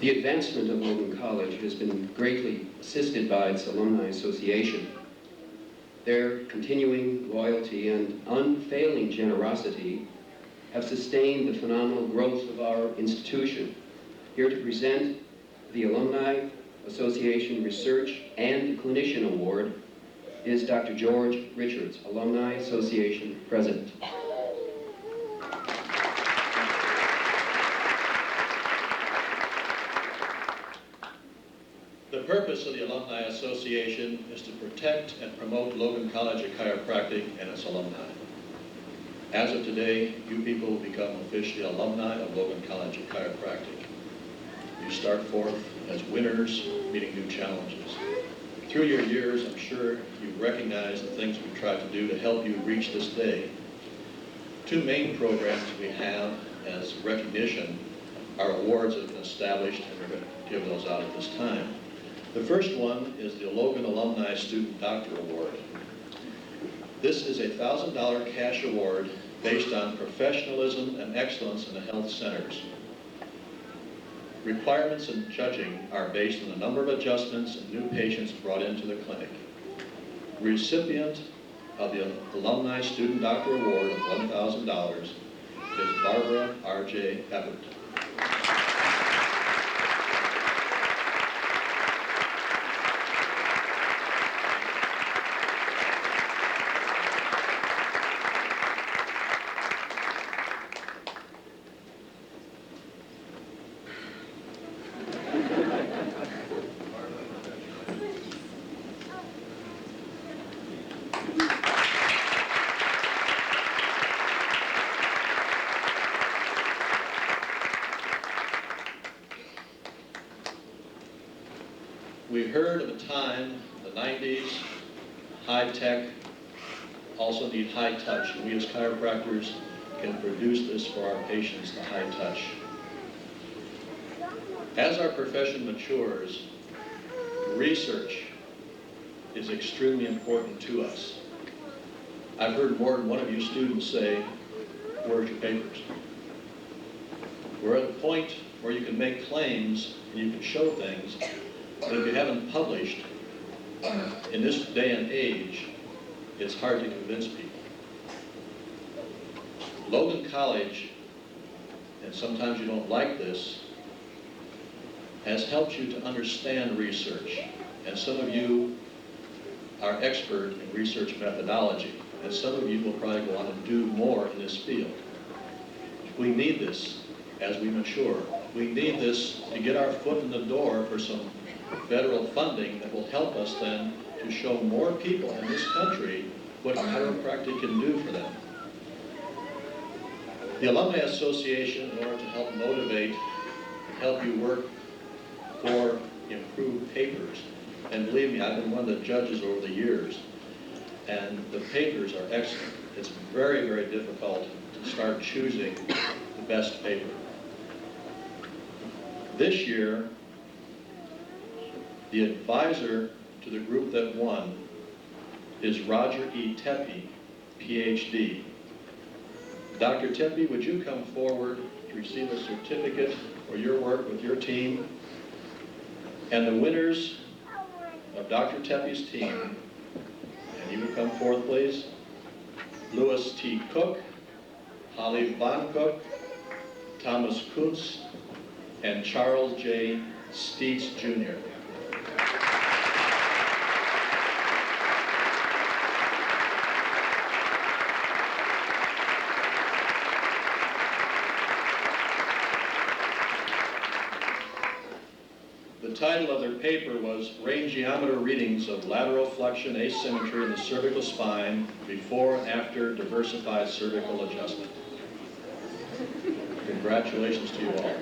The advancement of Logan College has been greatly assisted by its Alumni Association. Their continuing loyalty and unfailing generosity have sustained the phenomenal growth of our institution. Here to present the Alumni Association Research and Clinician Award is Dr. George Richards, Alumni Association President. purpose of the Alumni Association is to protect and promote Logan College of Chiropractic and its alumni. As of today, you people will become officially alumni of Logan College of Chiropractic. You start forth as winners, meeting new challenges. Through your years, I'm sure you've recognized the things we've tried to do to help you reach this day. Two main programs we have as recognition are awards that have been established, and we're going to give those out at this time. The first one is the Logan Alumni Student Doctor Award. This is a $1,000 cash award based on professionalism and excellence in the health centers. Requirements in judging are based on the number of adjustments and new patients brought into the clinic. Recipient of the Alumni Student Doctor Award of $1,000 is Barbara R.J. Everett. We heard of a time, the 90s, high tech, also need high touch. And we as chiropractors can produce this for our patients, the high touch. As our profession matures, research is extremely important to us. I've heard more than one of you students say, where's your papers? We're at a point where you can make claims and you can show things, but if you haven't published, in this day and age, it's hard to convince people. Logan College, and sometimes you don't like this, has helped you to understand research. And some of you are expert in research methodology, and some of you will probably go on and do more in this field. We need this as we mature. We need this to get our foot in the door for some federal funding that will help us then to show more people in this country what chiropractic can do for them. The Alumni Association, in order to help motivate, help you work for improved papers, and believe me, I've been one of the judges over the years, and the papers are excellent. It's very, very difficult to start choosing the best paper. This year, the advisor to the group that won is Roger E. Tepe, PhD. Dr. Tepe, would you come forward to receive a certificate for your work with your team? And the winners of Dr. Tepe's team, and you would come forth, please, Louis T. Cook, Holly Von Cook, Thomas Kuntz, and Charles J. Steets, Jr. The title of their paper was Range Geometer Readings of Lateral Flexion Asymmetry in the Cervical Spine Before and After Diversified Cervical Adjustment. Congratulations to you all.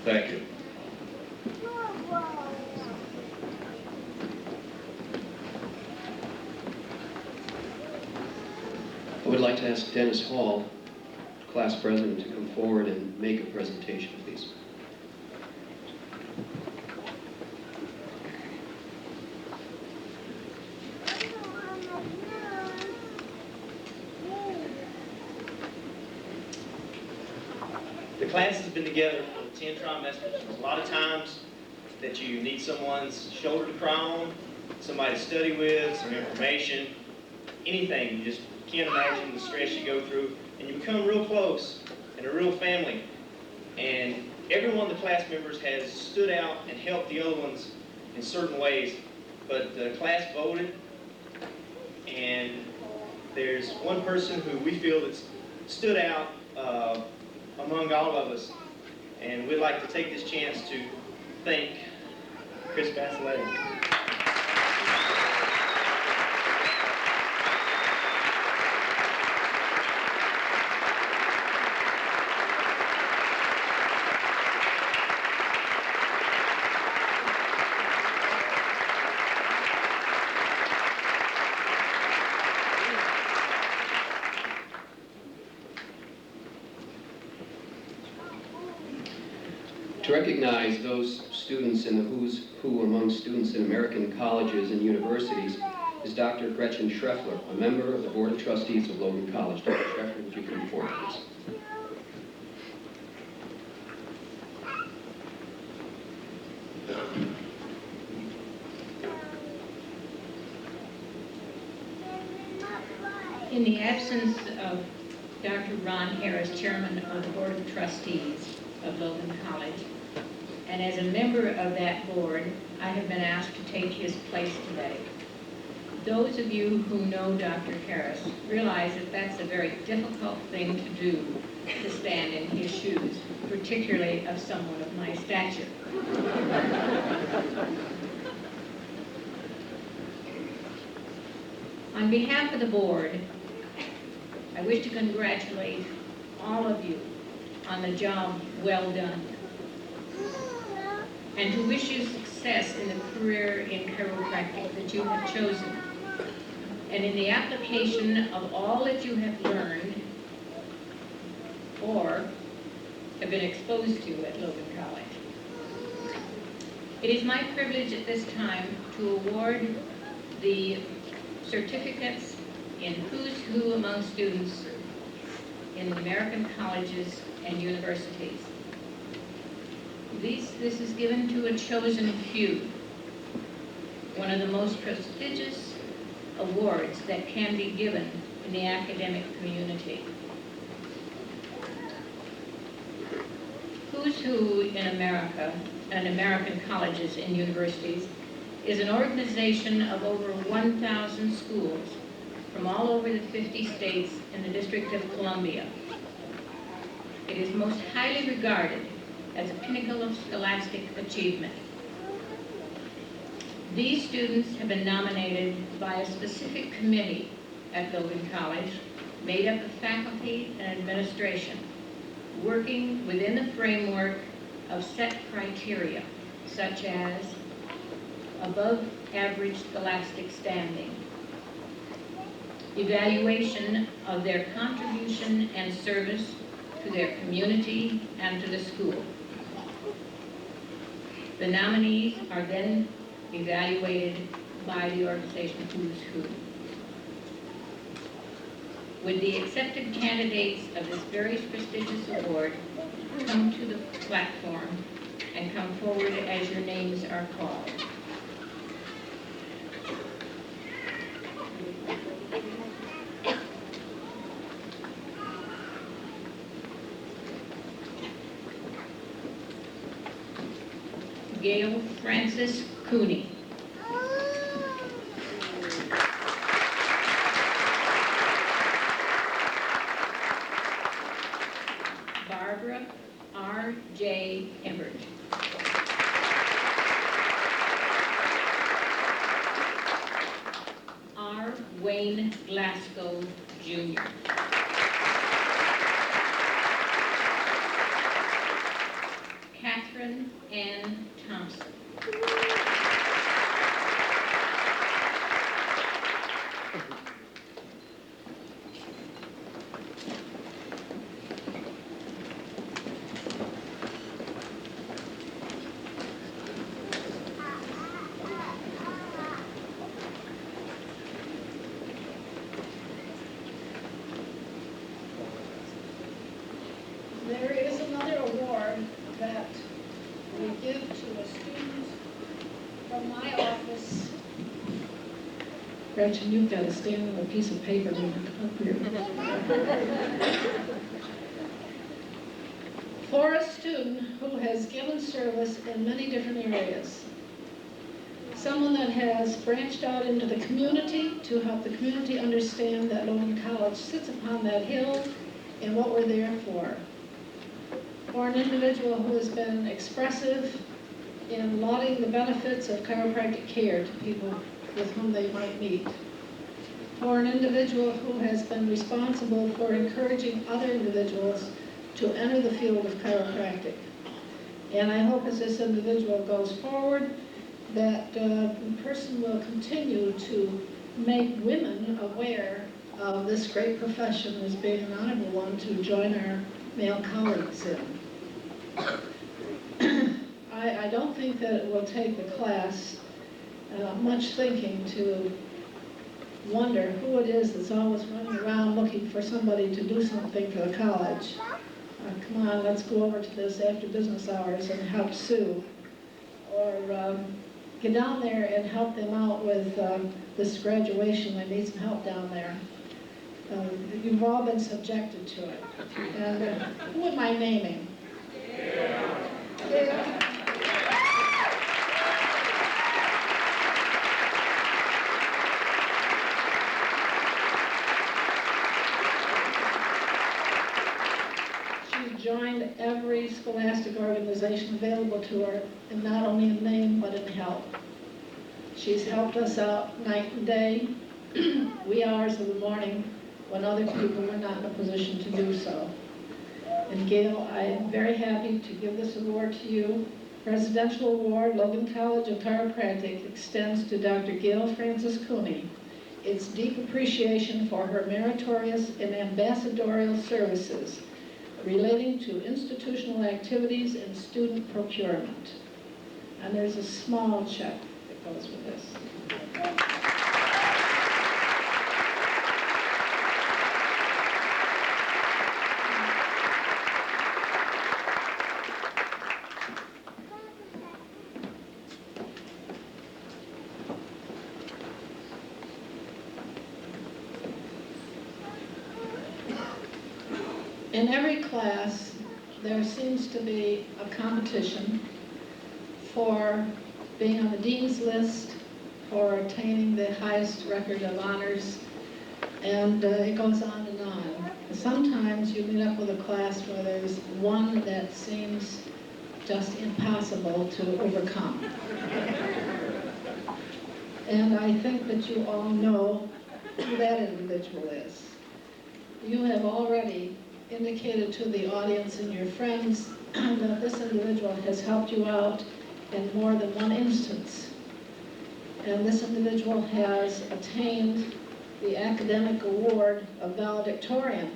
Thank you. I would like to ask Dennis Hall, class president, to come forward and make a presentation, please. The class has been together for 10 trimesters. A lot of times that you need someone's shoulder to cry on, somebody to study with, some information, anything. You just can't imagine the stress you go through, and you become real close and a real family. And every one of the class members has stood out and helped the other ones in certain ways, but the class voted, and there's one person who we feel that's stood out among all of us, and we'd like to take this chance to thank Chris Basiletti. To recognize those students in the who's who among students in American colleges and universities is Dr. Gretchen Schreffler, a member of the Board of Trustees of Logan College. Dr. Schreffler, would you come forward, please? In the absence of Dr. Ron Harris, Chairman of the Board of Trustees of Logan College, and as a member of that board, I have been asked to take his place today. Those of you who know Dr. Harris realize that that's a very difficult thing to do, to stand in his shoes, particularly of someone of my stature. On behalf of the board, I wish to congratulate all of you on the job well done, and to wish you success in the career in chiropractic that you have chosen, and in the application of all that you have learned or have been exposed to at Logan College. It is my privilege at this time to award the certificates in Who's Who among students in American colleges and universities. This is given to a chosen few, one of the most prestigious awards that can be given in the academic community. Who's Who in America and American colleges and universities is an organization of over 1,000 schools from all over the 50 states and the District of Columbia. It is most highly regarded as a pinnacle of scholastic achievement. These students have been nominated by a specific committee at Logan College, made up of faculty and administration, working within the framework of set criteria, such as above average scholastic standing, evaluation of their contribution and service to their community and to the school. The nominees are then evaluated by the organization Who's Who. Would the accepted candidates of this very prestigious award come to the platform and come forward as your names are called? Gail Francis Cooney. Barbara R.J. Ebert. R. Wayne Glasgow, Jr. Catherine Ann Thompson. There is another award that we give to a student from my office. Gretchen, you've got to stand on a piece of paper when you come up here. For a student who has given service in many different areas, someone that has branched out into the community to help the community understand that Logan College sits upon that hill and what we're there for. For an individual who has been expressive in lauding the benefits of chiropractic care to people with whom they might meet. For an individual who has been responsible for encouraging other individuals to enter the field of chiropractic. And I hope as this individual goes forward that the person will continue to make women aware of this great profession as being an honorable one to join our male colleagues in. I don't think that it will take the class much thinking to wonder who it is that's always running around looking for somebody to do something for the college. Come on, let's go over to this after business hours and help Sue. Or get down there and help them out with this graduation. They need some help down there. You've all been subjected to it. And who am I naming? Yeah. Joined every scholastic organization available to her, and not only in name, but in help. She's helped us out night and day, wee hours of the morning, when other people were not in a position to do so. And Gail, I am very happy to give this award to you. Presidential Award, Logan College of Chiropractic, extends to Dr. Gail Francis Cooney. It's deep appreciation for her meritorious and ambassadorial services relating to institutional activities and student procurement. And there's a small check that goes with this. In every class, there seems to be a competition for being on the dean's list, for attaining the highest record of honors, and it goes on and on. Sometimes you meet up with a class where there's one that seems just impossible to overcome. And I think that you all know who that individual is. You have already indicated to the audience and your friends that this individual has helped you out in more than one instance. And this individual has attained the academic award of valedictorian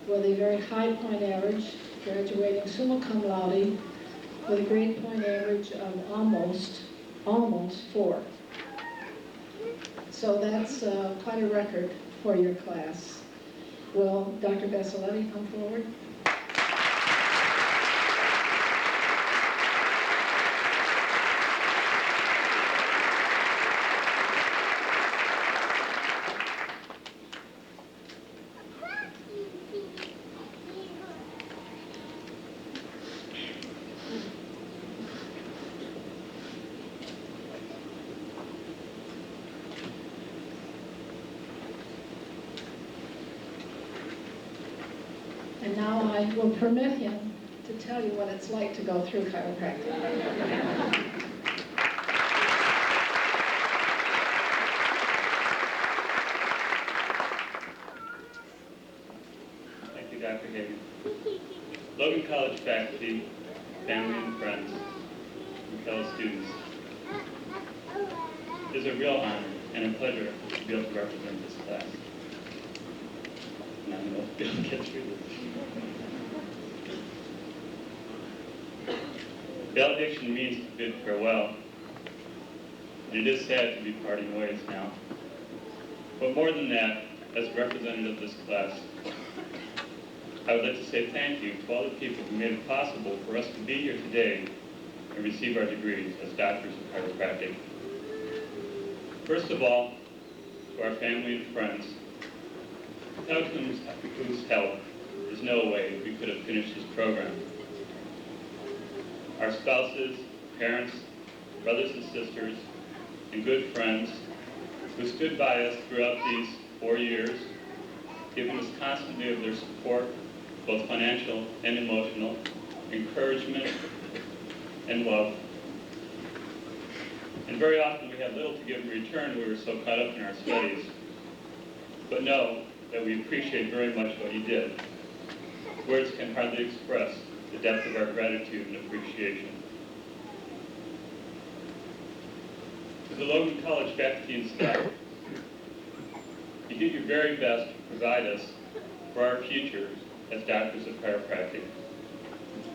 with a very high point average, graduating summa cum laude with a grade point average of almost 4. So that's quite a record for your class. Will Dr. Bassiletti come forward? And now I will permit him to tell you what it's like to go through chiropractic. Thank you, Dr. Hagan. Logan College faculty, family and friends, and fellow students, it is a real honor and a pleasure to be able to represent this class. And I know I'll be able to get through this. Valediction means to bid farewell, and it is sad to be parting ways now. But more than that, as a representative of this class, I would like to say thank you to all the people who made it possible for us to be here today and receive our degrees as doctors of chiropractic. First of all, to our family and friends, without whose help, there's no way we could have finished this program. our spouses, parents, brothers and sisters, and good friends who stood by us throughout these 4 years, giving us constantly of their support, both financial and emotional, encouragement and love. And very often we had little to give in return. We were so caught up in our studies. But know that we appreciate very much what you did. Words can hardly express the depth of our gratitude and appreciation. To the Logan College faculty and staff, you did your very best to provide us for our future as doctors of chiropractic.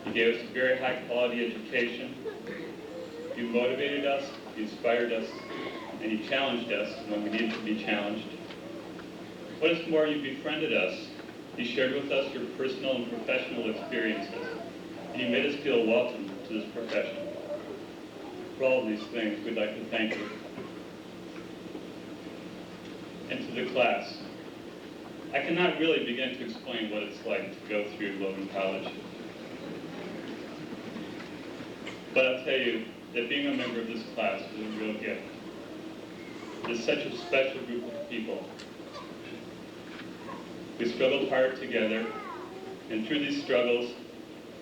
You gave us a very high quality education. You motivated us, you inspired us, and you challenged us when we needed to be challenged. What is more, you befriended us. You shared with us your personal and professional experiences, and you made us feel welcome to this profession. For all of these things, we'd like to thank you. And to the class, I cannot really begin to explain what it's like to go through Logan College. But I'll tell you that being a member of this class is a real gift. It's such a special group of people. We struggled hard together, and through these struggles,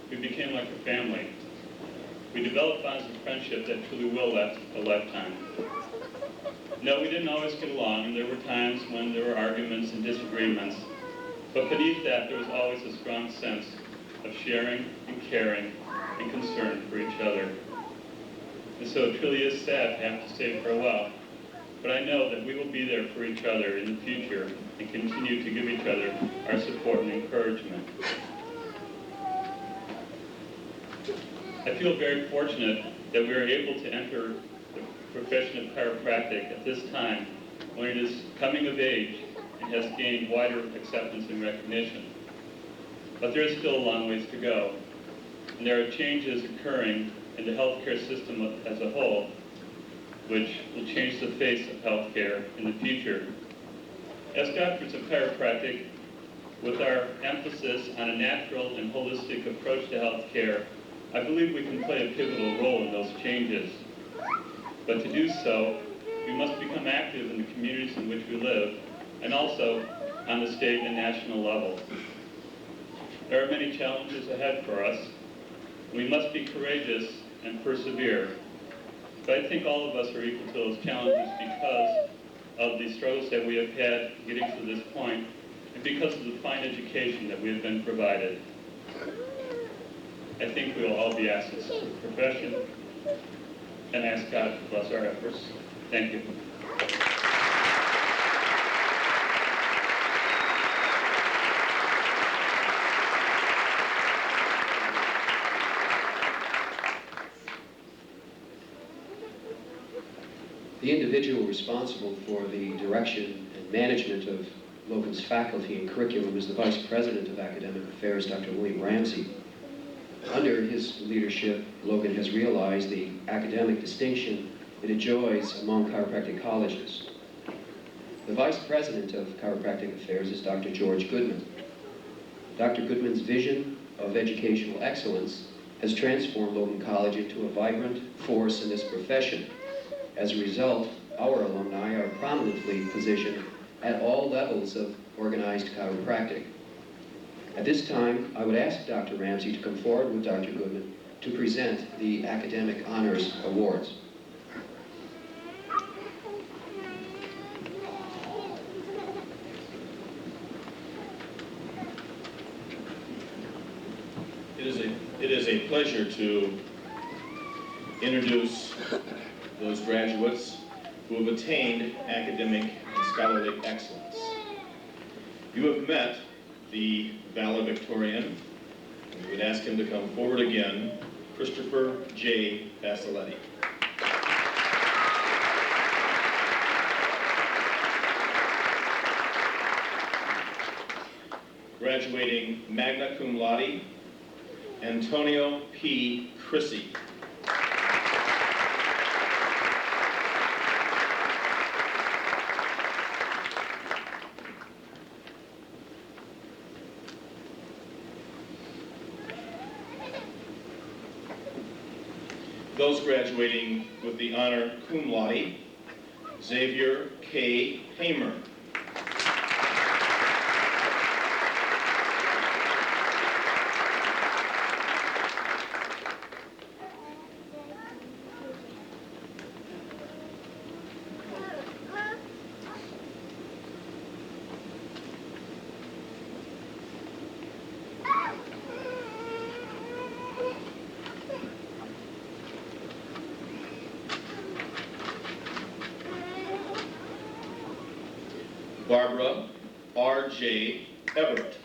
we became like a family. We developed bonds of friendship that truly will last a lifetime. No, we didn't always get along, and there were times when there were arguments and disagreements, but beneath that, there was always a strong sense of sharing and caring and concern for each other. And so it truly is sad to have to say farewell, but I know that we will be there for each other in the future and continue to give each other our support and encouragement. I feel very fortunate that we are able to enter the profession of chiropractic at this time when it is coming of age and has gained wider acceptance and recognition. But there is still a long ways to go, and there are changes occurring in the healthcare system as a whole, which will change the face of healthcare in the future. As doctors of chiropractic, with our emphasis on a natural and holistic approach to healthcare, I believe we can play a pivotal role in those changes. But to do so, we must become active in the communities in which we live, and also on the state and national level. There are many challenges ahead for us. We must be courageous and persevere. But I think all of us are equal to those challenges because of the struggles that we have had getting to this point, and because of the fine education that we have been provided. I think we will all be assets to the profession, and ask God to bless our efforts. Thank you. The individual responsible for the direction and management of Logan's faculty and curriculum is the Vice President of Academic Affairs, Dr. William Ramsey. Under his leadership, Logan has realized the academic distinction it enjoys among chiropractic colleges. The Vice President of Chiropractic Affairs is Dr. George Goodman. Dr. Goodman's vision of educational excellence has transformed Logan College into a vibrant force in this profession. As a result, our alumni are prominently positioned at all levels of organized chiropractic. At this time, I would ask Dr. Ramsey to come forward with Dr. Goodman to present the Academic Honors Awards. It is a pleasure to introduce those graduates who have attained academic and scholarly excellence. You have met the valedictorian, and we would ask him to come forward again, Christopher J. Basiletti. Graduating magna cum laude, Antonio P. Chrissy. Those graduating with the honor cum laude, Xavier K. Hamer. Barbara R.J. Everett.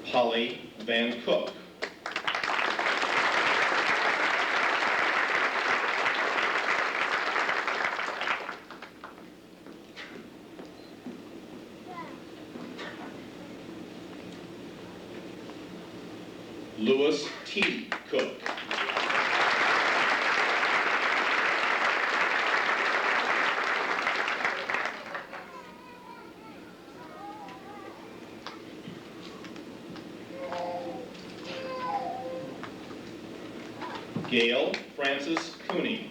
Holly Van Cook. Lewis T. Cook. Gail Francis Cooney.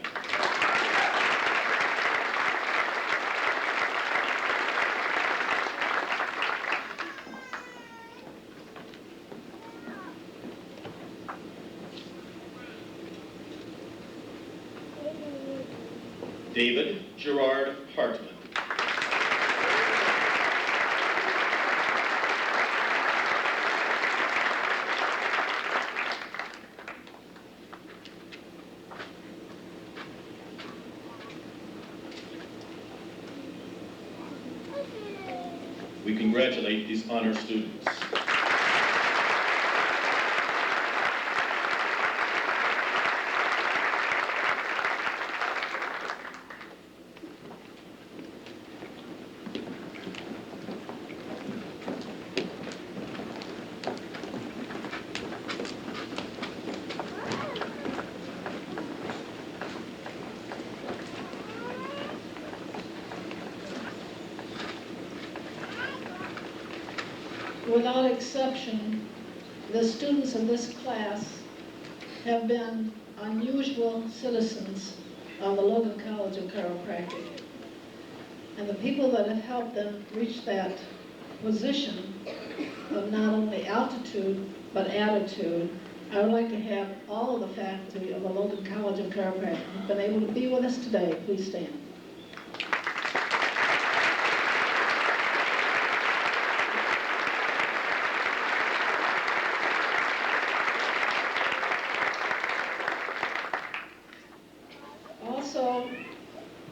David Gerard Hartman. We congratulate these honor students. Without exception, the students of this class have been unusual citizens of the Logan College of Chiropractic. And the people that have helped them reach that position of not only altitude, but attitude, I would like to have all of the faculty of the Logan College of Chiropractic who've been able to be with us today. Please stand. Also,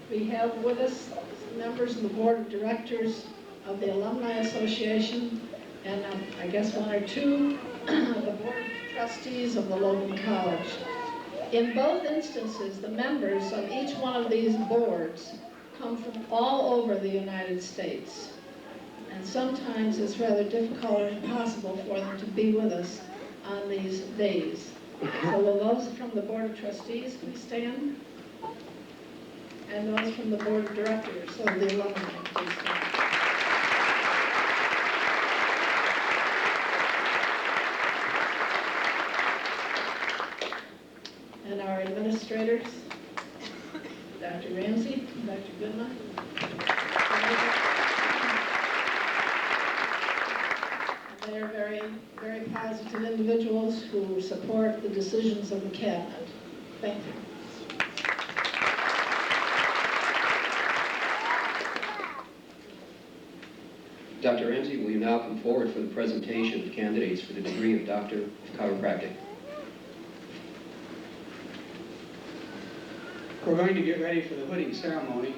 we have with us members of the Board of Directors of the Alumni Association, and I guess one or two of the Board of Trustees of the Logan College. In both instances, the members of each one of these boards come from all over the United States. And sometimes it's rather difficult or impossible for them to be with us on these days. So will those from the Board of Trustees please stand? And those from the Board of Directors of the Alumni, please stand. And our administrators, Dr. Ramsey, Dr. Goodman. They are very, very positive individuals who support the decisions of the cabinet. Thank you. Dr. Ramsey, will you now come forward for the presentation of candidates for the degree of Doctor of Chiropractic? We're going to get ready for the hooding ceremony,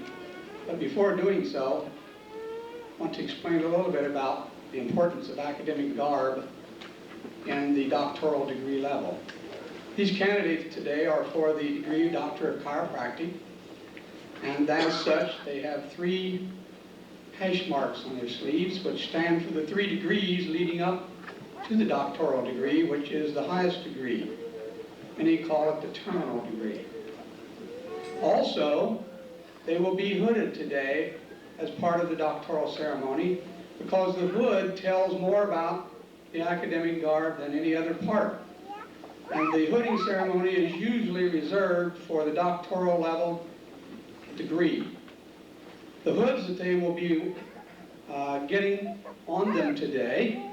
but before doing so, I want to explain a little bit about the importance of academic garb in the doctoral degree level. These candidates today are for the degree of Doctor of Chiropractic, and as such, they have 3 hash marks on their sleeves, which stand for the 3 degrees leading up to the doctoral degree, which is the highest degree. Many call it the terminal degree. Also, they will be hooded today as part of the doctoral ceremony because the hood tells more about the academic garb than any other part. And the hooding ceremony is usually reserved for the doctoral level degree. The hoods that they will be getting on them today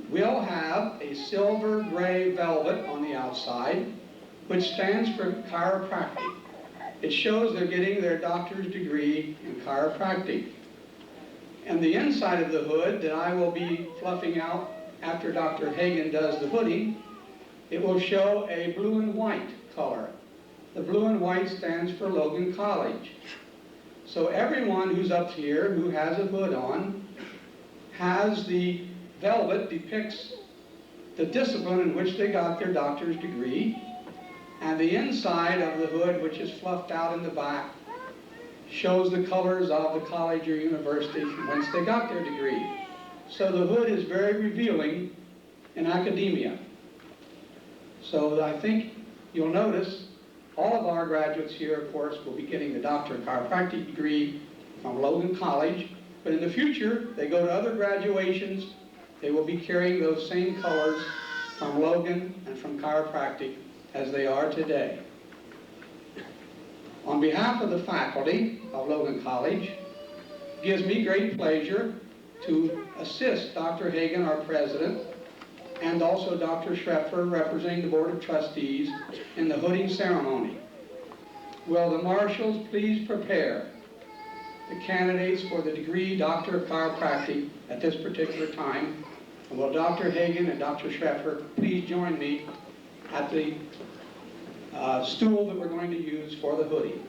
will have a silver gray velvet on the outside, which stands for chiropractic. It shows they're getting their doctor's degree in chiropractic. And the inside of the hood that I will be fluffing out after Dr. Hagen does the hooding, it will show a blue and white color. The blue and white stands for Logan College. So everyone who's up here who has a hood on has the velvet depicts the discipline in which they got their doctor's degree, and the inside of the hood, which is fluffed out in the back, shows the colors of the college or university whence they got their degree. So the hood is very revealing in academia. So I think you'll notice all of our graduates here, of course, will be getting the Doctor of Chiropractic degree from Logan College, but in the future, they go to other graduations, they will be carrying those same colors from Logan and from chiropractic as they are today. On behalf of the faculty of Logan College, it gives me great pleasure to assist Dr. Hagen, our president, and also Dr. Schrepfer, representing the Board of Trustees, in the hooding ceremony. Will the marshals please prepare the candidates for the degree Doctor of Chiropractic at this particular time? And will Dr. Hagen and Dr. Schrepfer please join me at the stool that we're going to use for the hoodie.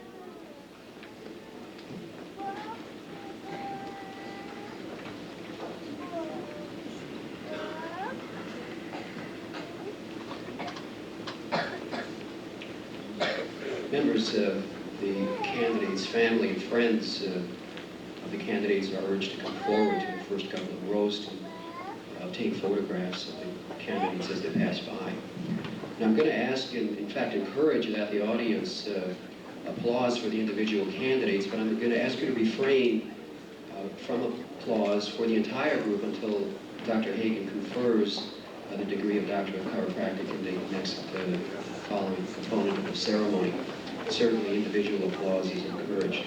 Members of the candidates' family and friends of the candidates are urged to come forward to the first couple of rows to obtain photographs of the candidates as they pass by. And I'm going to ask, and in fact encourage, that the audience applause for the individual candidates, but I'm going to ask you to refrain from applause for the entire group until Dr. Hagen confers the degree of Doctor of Chiropractic in the next following component of the ceremony. Certainly individual applause is encouraged.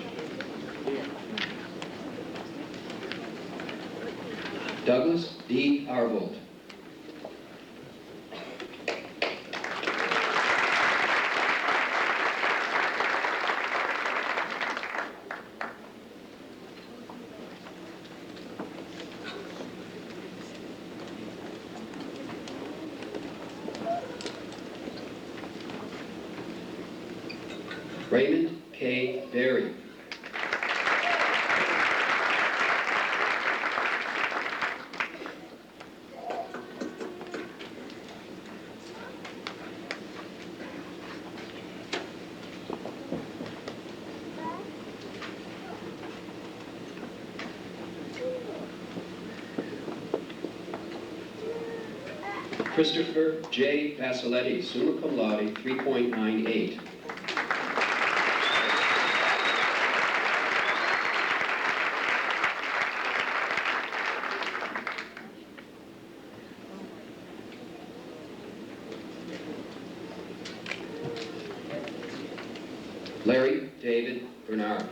Douglas D. Arvold. Raymond K. Berry. Christopher J. Basiletti, summa cum laude, 3.98. Larry David Bernard.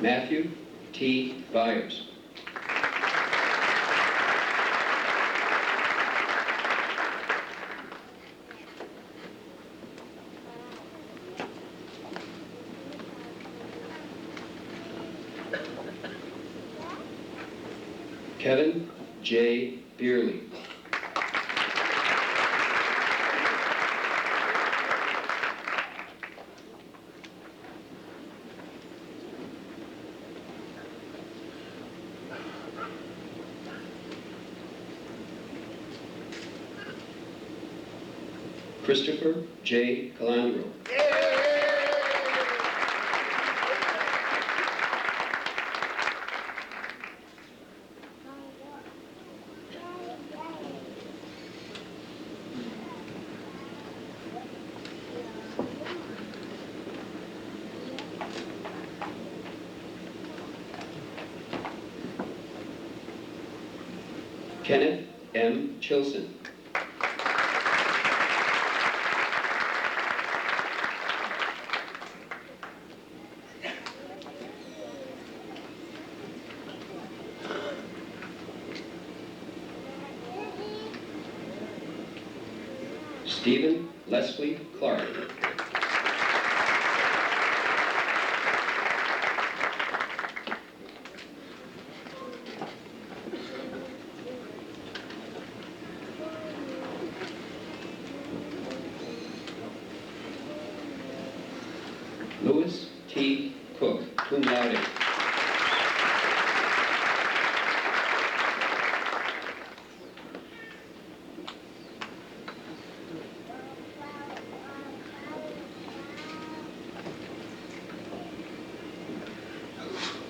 Matthew T. Byers. Kevin J. Beerley. Christopher J. Calandro. Kenneth M. Chilson. Stephen Leslie Clark. Louis T. Cook, cum laude.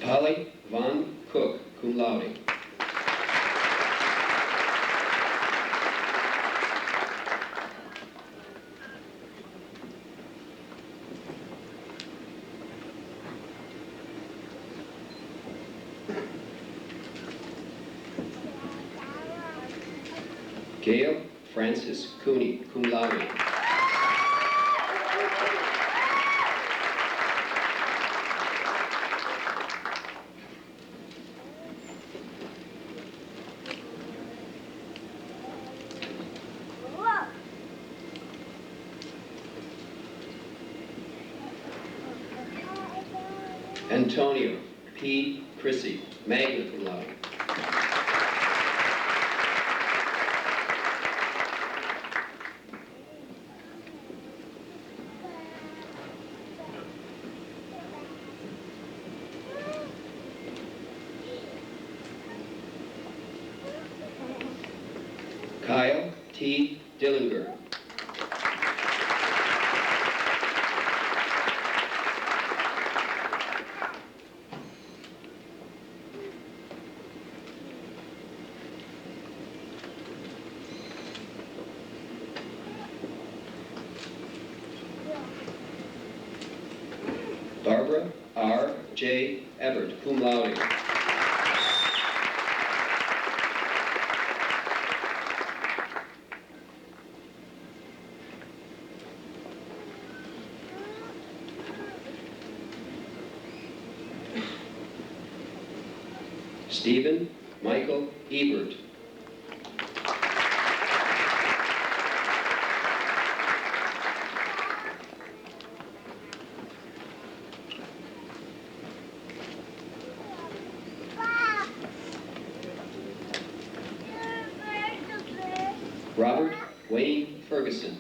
Polly Von Cook, cum laude. Gail Francis Cooney, cum laude. Antonio P. Chrissy, magna cum laude. Kyle T. Dillinger. Barbara R. J. Everett, cum laude. Stephen Michael Ebert. Robert Wayne Ferguson.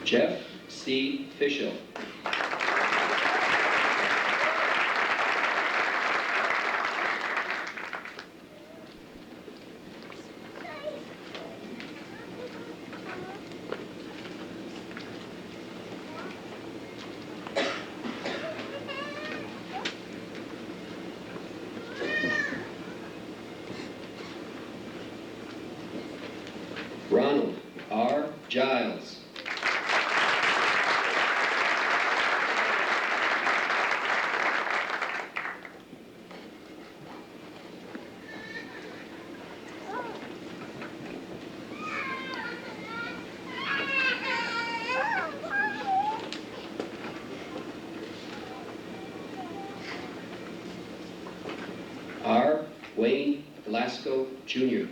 Jeff C. Fischel. Ronald R. Giles. R. Wayne Velasco, Jr.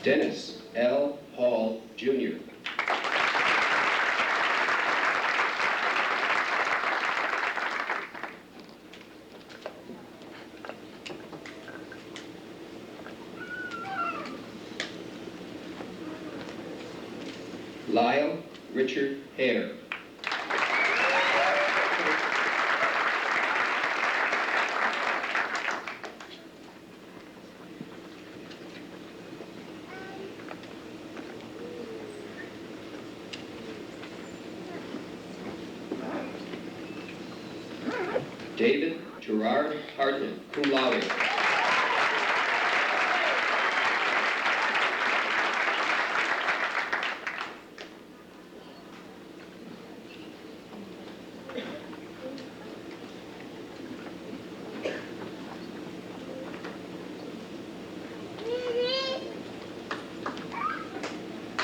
Dennis L. Hall, Jr. Lyle Richard Hare. David Gerard Hartman, cum laude.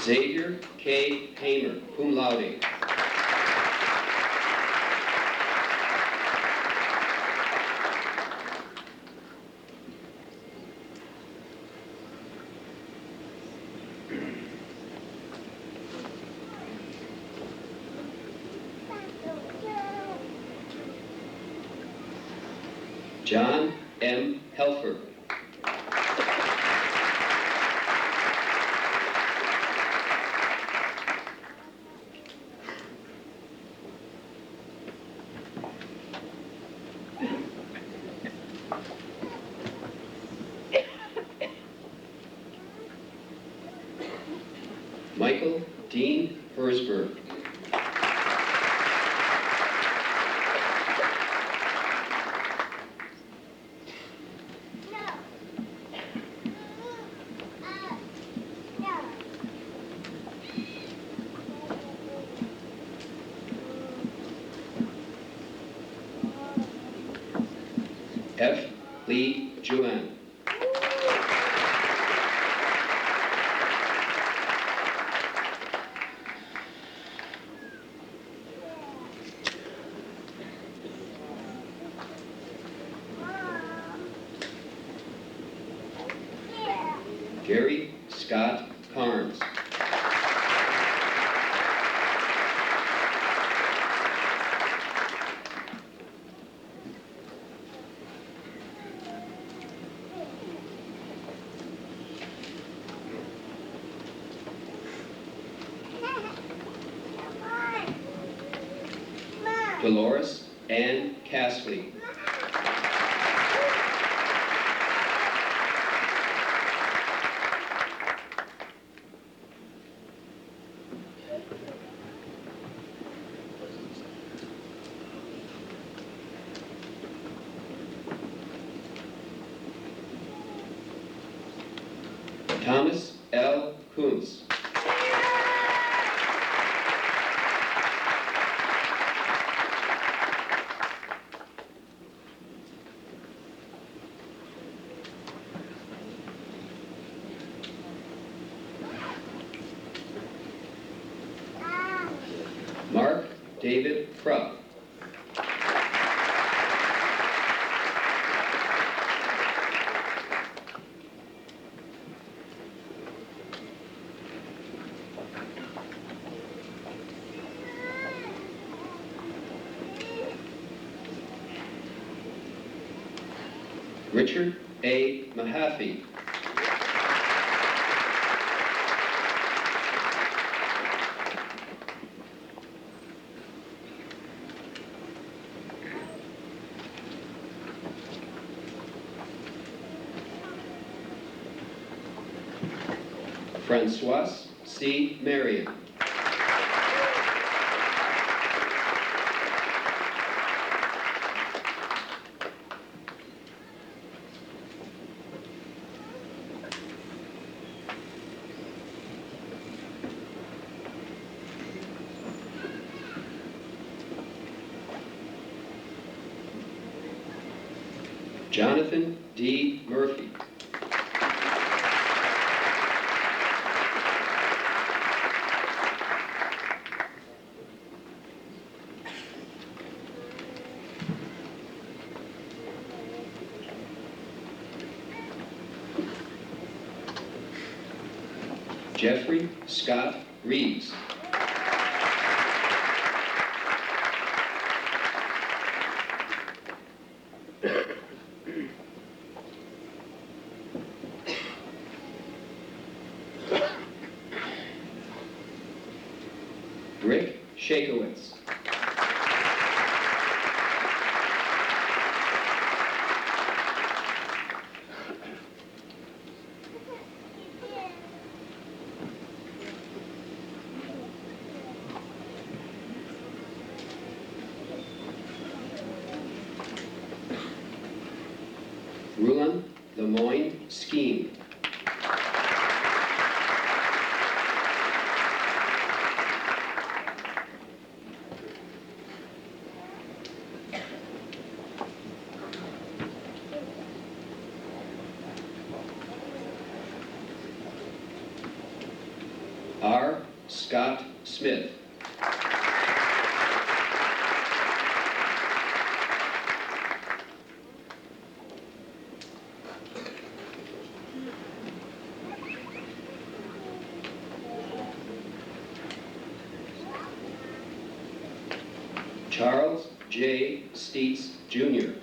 Xavier K. Hamer, cum laude. John M. Helfer. Michael Dean Hersberg. F. Lee Juan. Gary Scott Carnes. Dolores Ann Castley. Thomas L. Kuntz. Mark David Krupp. Richard A. Mahaffey. Francois C. Marion. Jonathan D. Murphy. Jeffrey Scott Reeves. Rick Shakowitz. Rulan Lemoyne Skeen. R. Scott Smith. Charles J. Steets, Jr.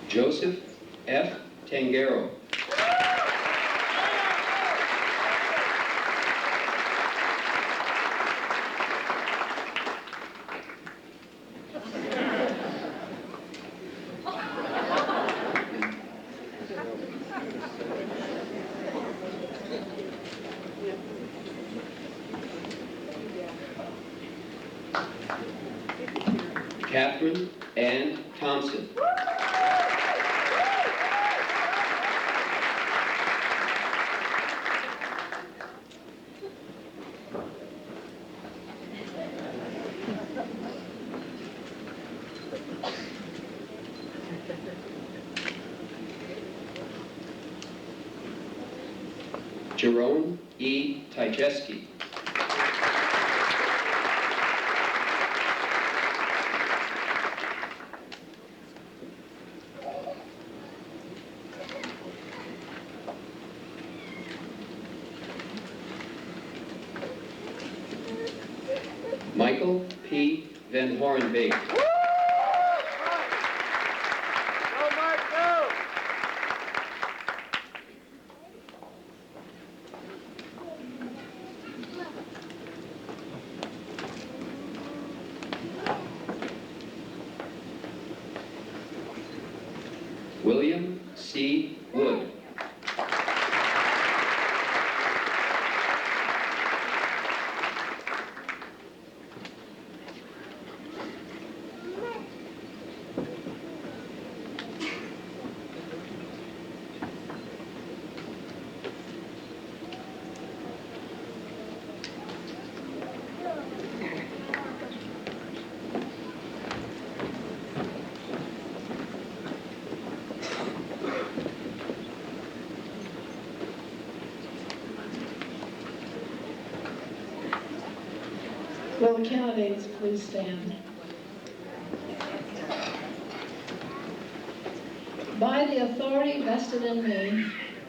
Joseph F. Tangero. Catherine Ann Thompson. Jerome E. Tycheski. Michael P. Van Horenbeek. William C. Wood. Will the candidates please stand? By the authority vested in me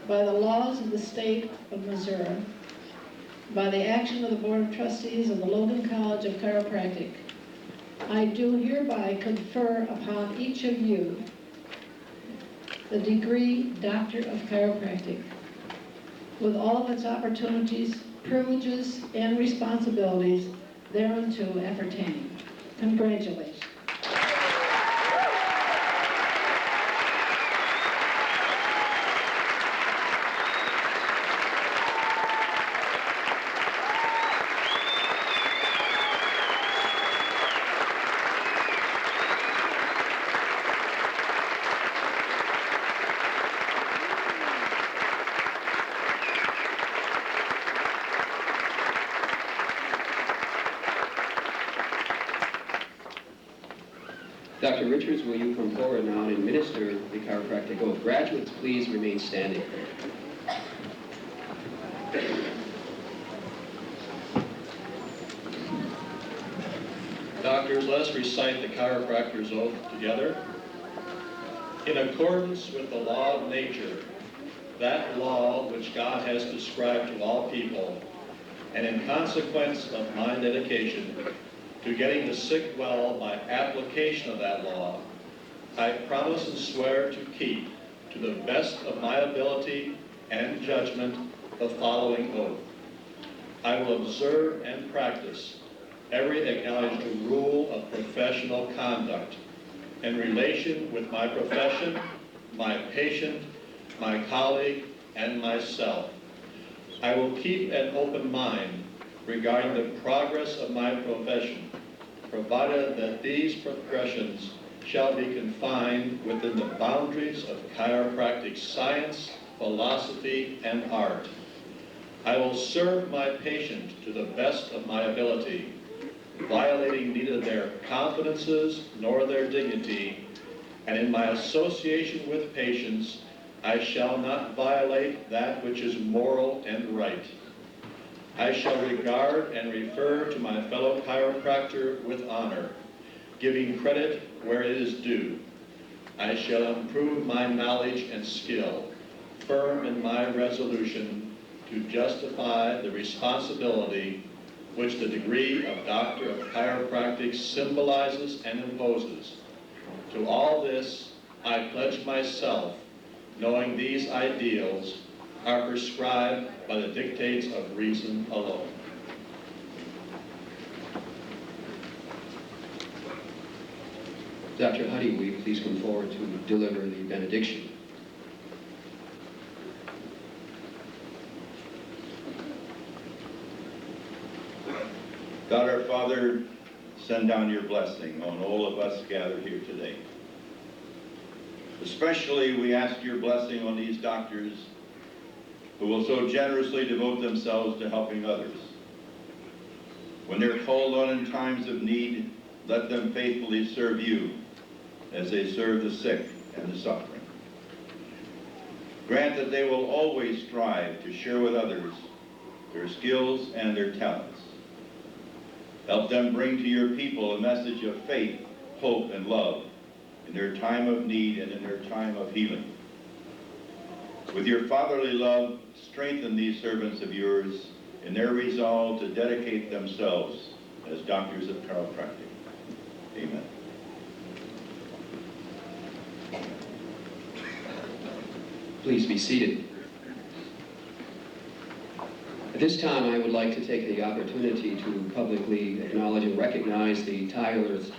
by the laws of the state of Missouri, by the action of the Board of Trustees of the Logan College of Chiropractic, I do hereby confer upon each of you the degree Doctor of Chiropractic, with all of its opportunities, privileges, and responsibilities thereunto appertaining. Congratulations. Dr. Richards, will you come forward now and administer the chiropractic oath? Graduates, please remain standing. Doctors, let us recite the chiropractor's oath together. In accordance with the law of nature, that law which God has prescribed to all people, and in consequence of my dedication to getting the sick well by application of that law, I promise and swear to keep, to the best of my ability and judgment, the following oath. I will observe and practice every acknowledged rule of professional conduct in relation with my profession, my patient, my colleague, and myself. I will keep an open mind regarding the progress of my profession, provided that these progressions shall be confined within the boundaries of chiropractic science, philosophy, and art. I will serve my patient to the best of my ability, violating neither their confidences nor their dignity, and in my association with patients, I shall not violate that which is moral and right. I shall regard and refer to my fellow chiropractor with honor, giving credit where it is due. I shall improve my knowledge and skill, firm in my resolution to justify the responsibility which the degree of Doctor of Chiropractic symbolizes and imposes. To all this, I pledge myself, knowing these ideals are prescribed by the dictates of reason alone. Dr. Huddy, will you please come forward to deliver the benediction? God our Father, send down your blessing on all of us gathered here today. Especially we ask your blessing on these doctors who will so generously devote themselves to helping others. When they're called on in times of need, let them faithfully serve you as they serve the sick and the suffering. Grant that they will always strive to share with others their skills and their talents. Help them bring to your people a message of faith, hope, and love in their time of need and in their time of healing. With your fatherly love, strengthen these servants of yours in their resolve to dedicate themselves as doctors of chiropractic. Amen. Please be seated. At this time, I would like to take the opportunity to publicly acknowledge and recognize the tireless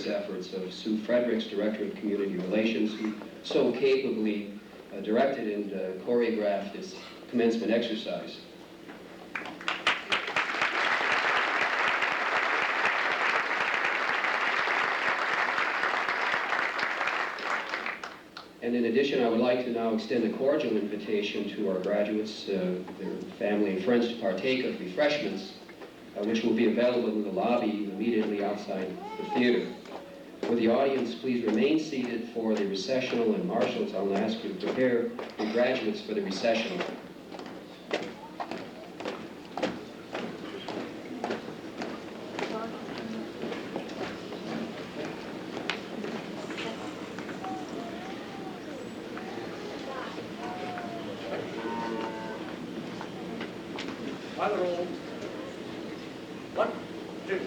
efforts of Sue Fredericks, Director of Community Relations, who so capably directed and choreographed this commencement exercise. And in addition, I would like to now extend a cordial invitation to our graduates, their family and friends to partake of refreshments, which will be available in the lobby immediately outside the theater. For the audience, please remain seated for the recessional, and marshals, I'll ask you to prepare the graduates for the recessional. Father roll. 1, 2.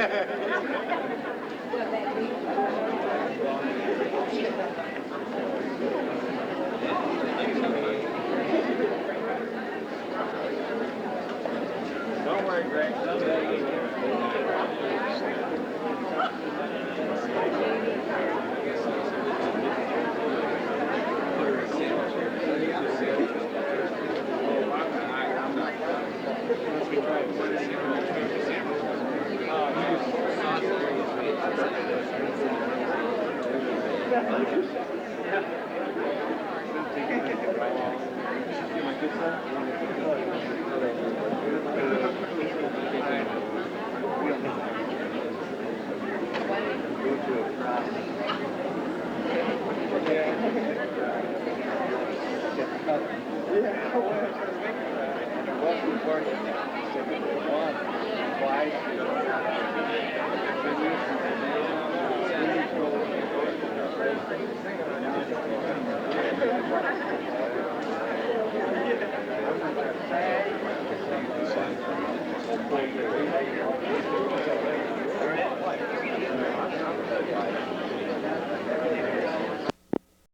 Don't worry, Greg.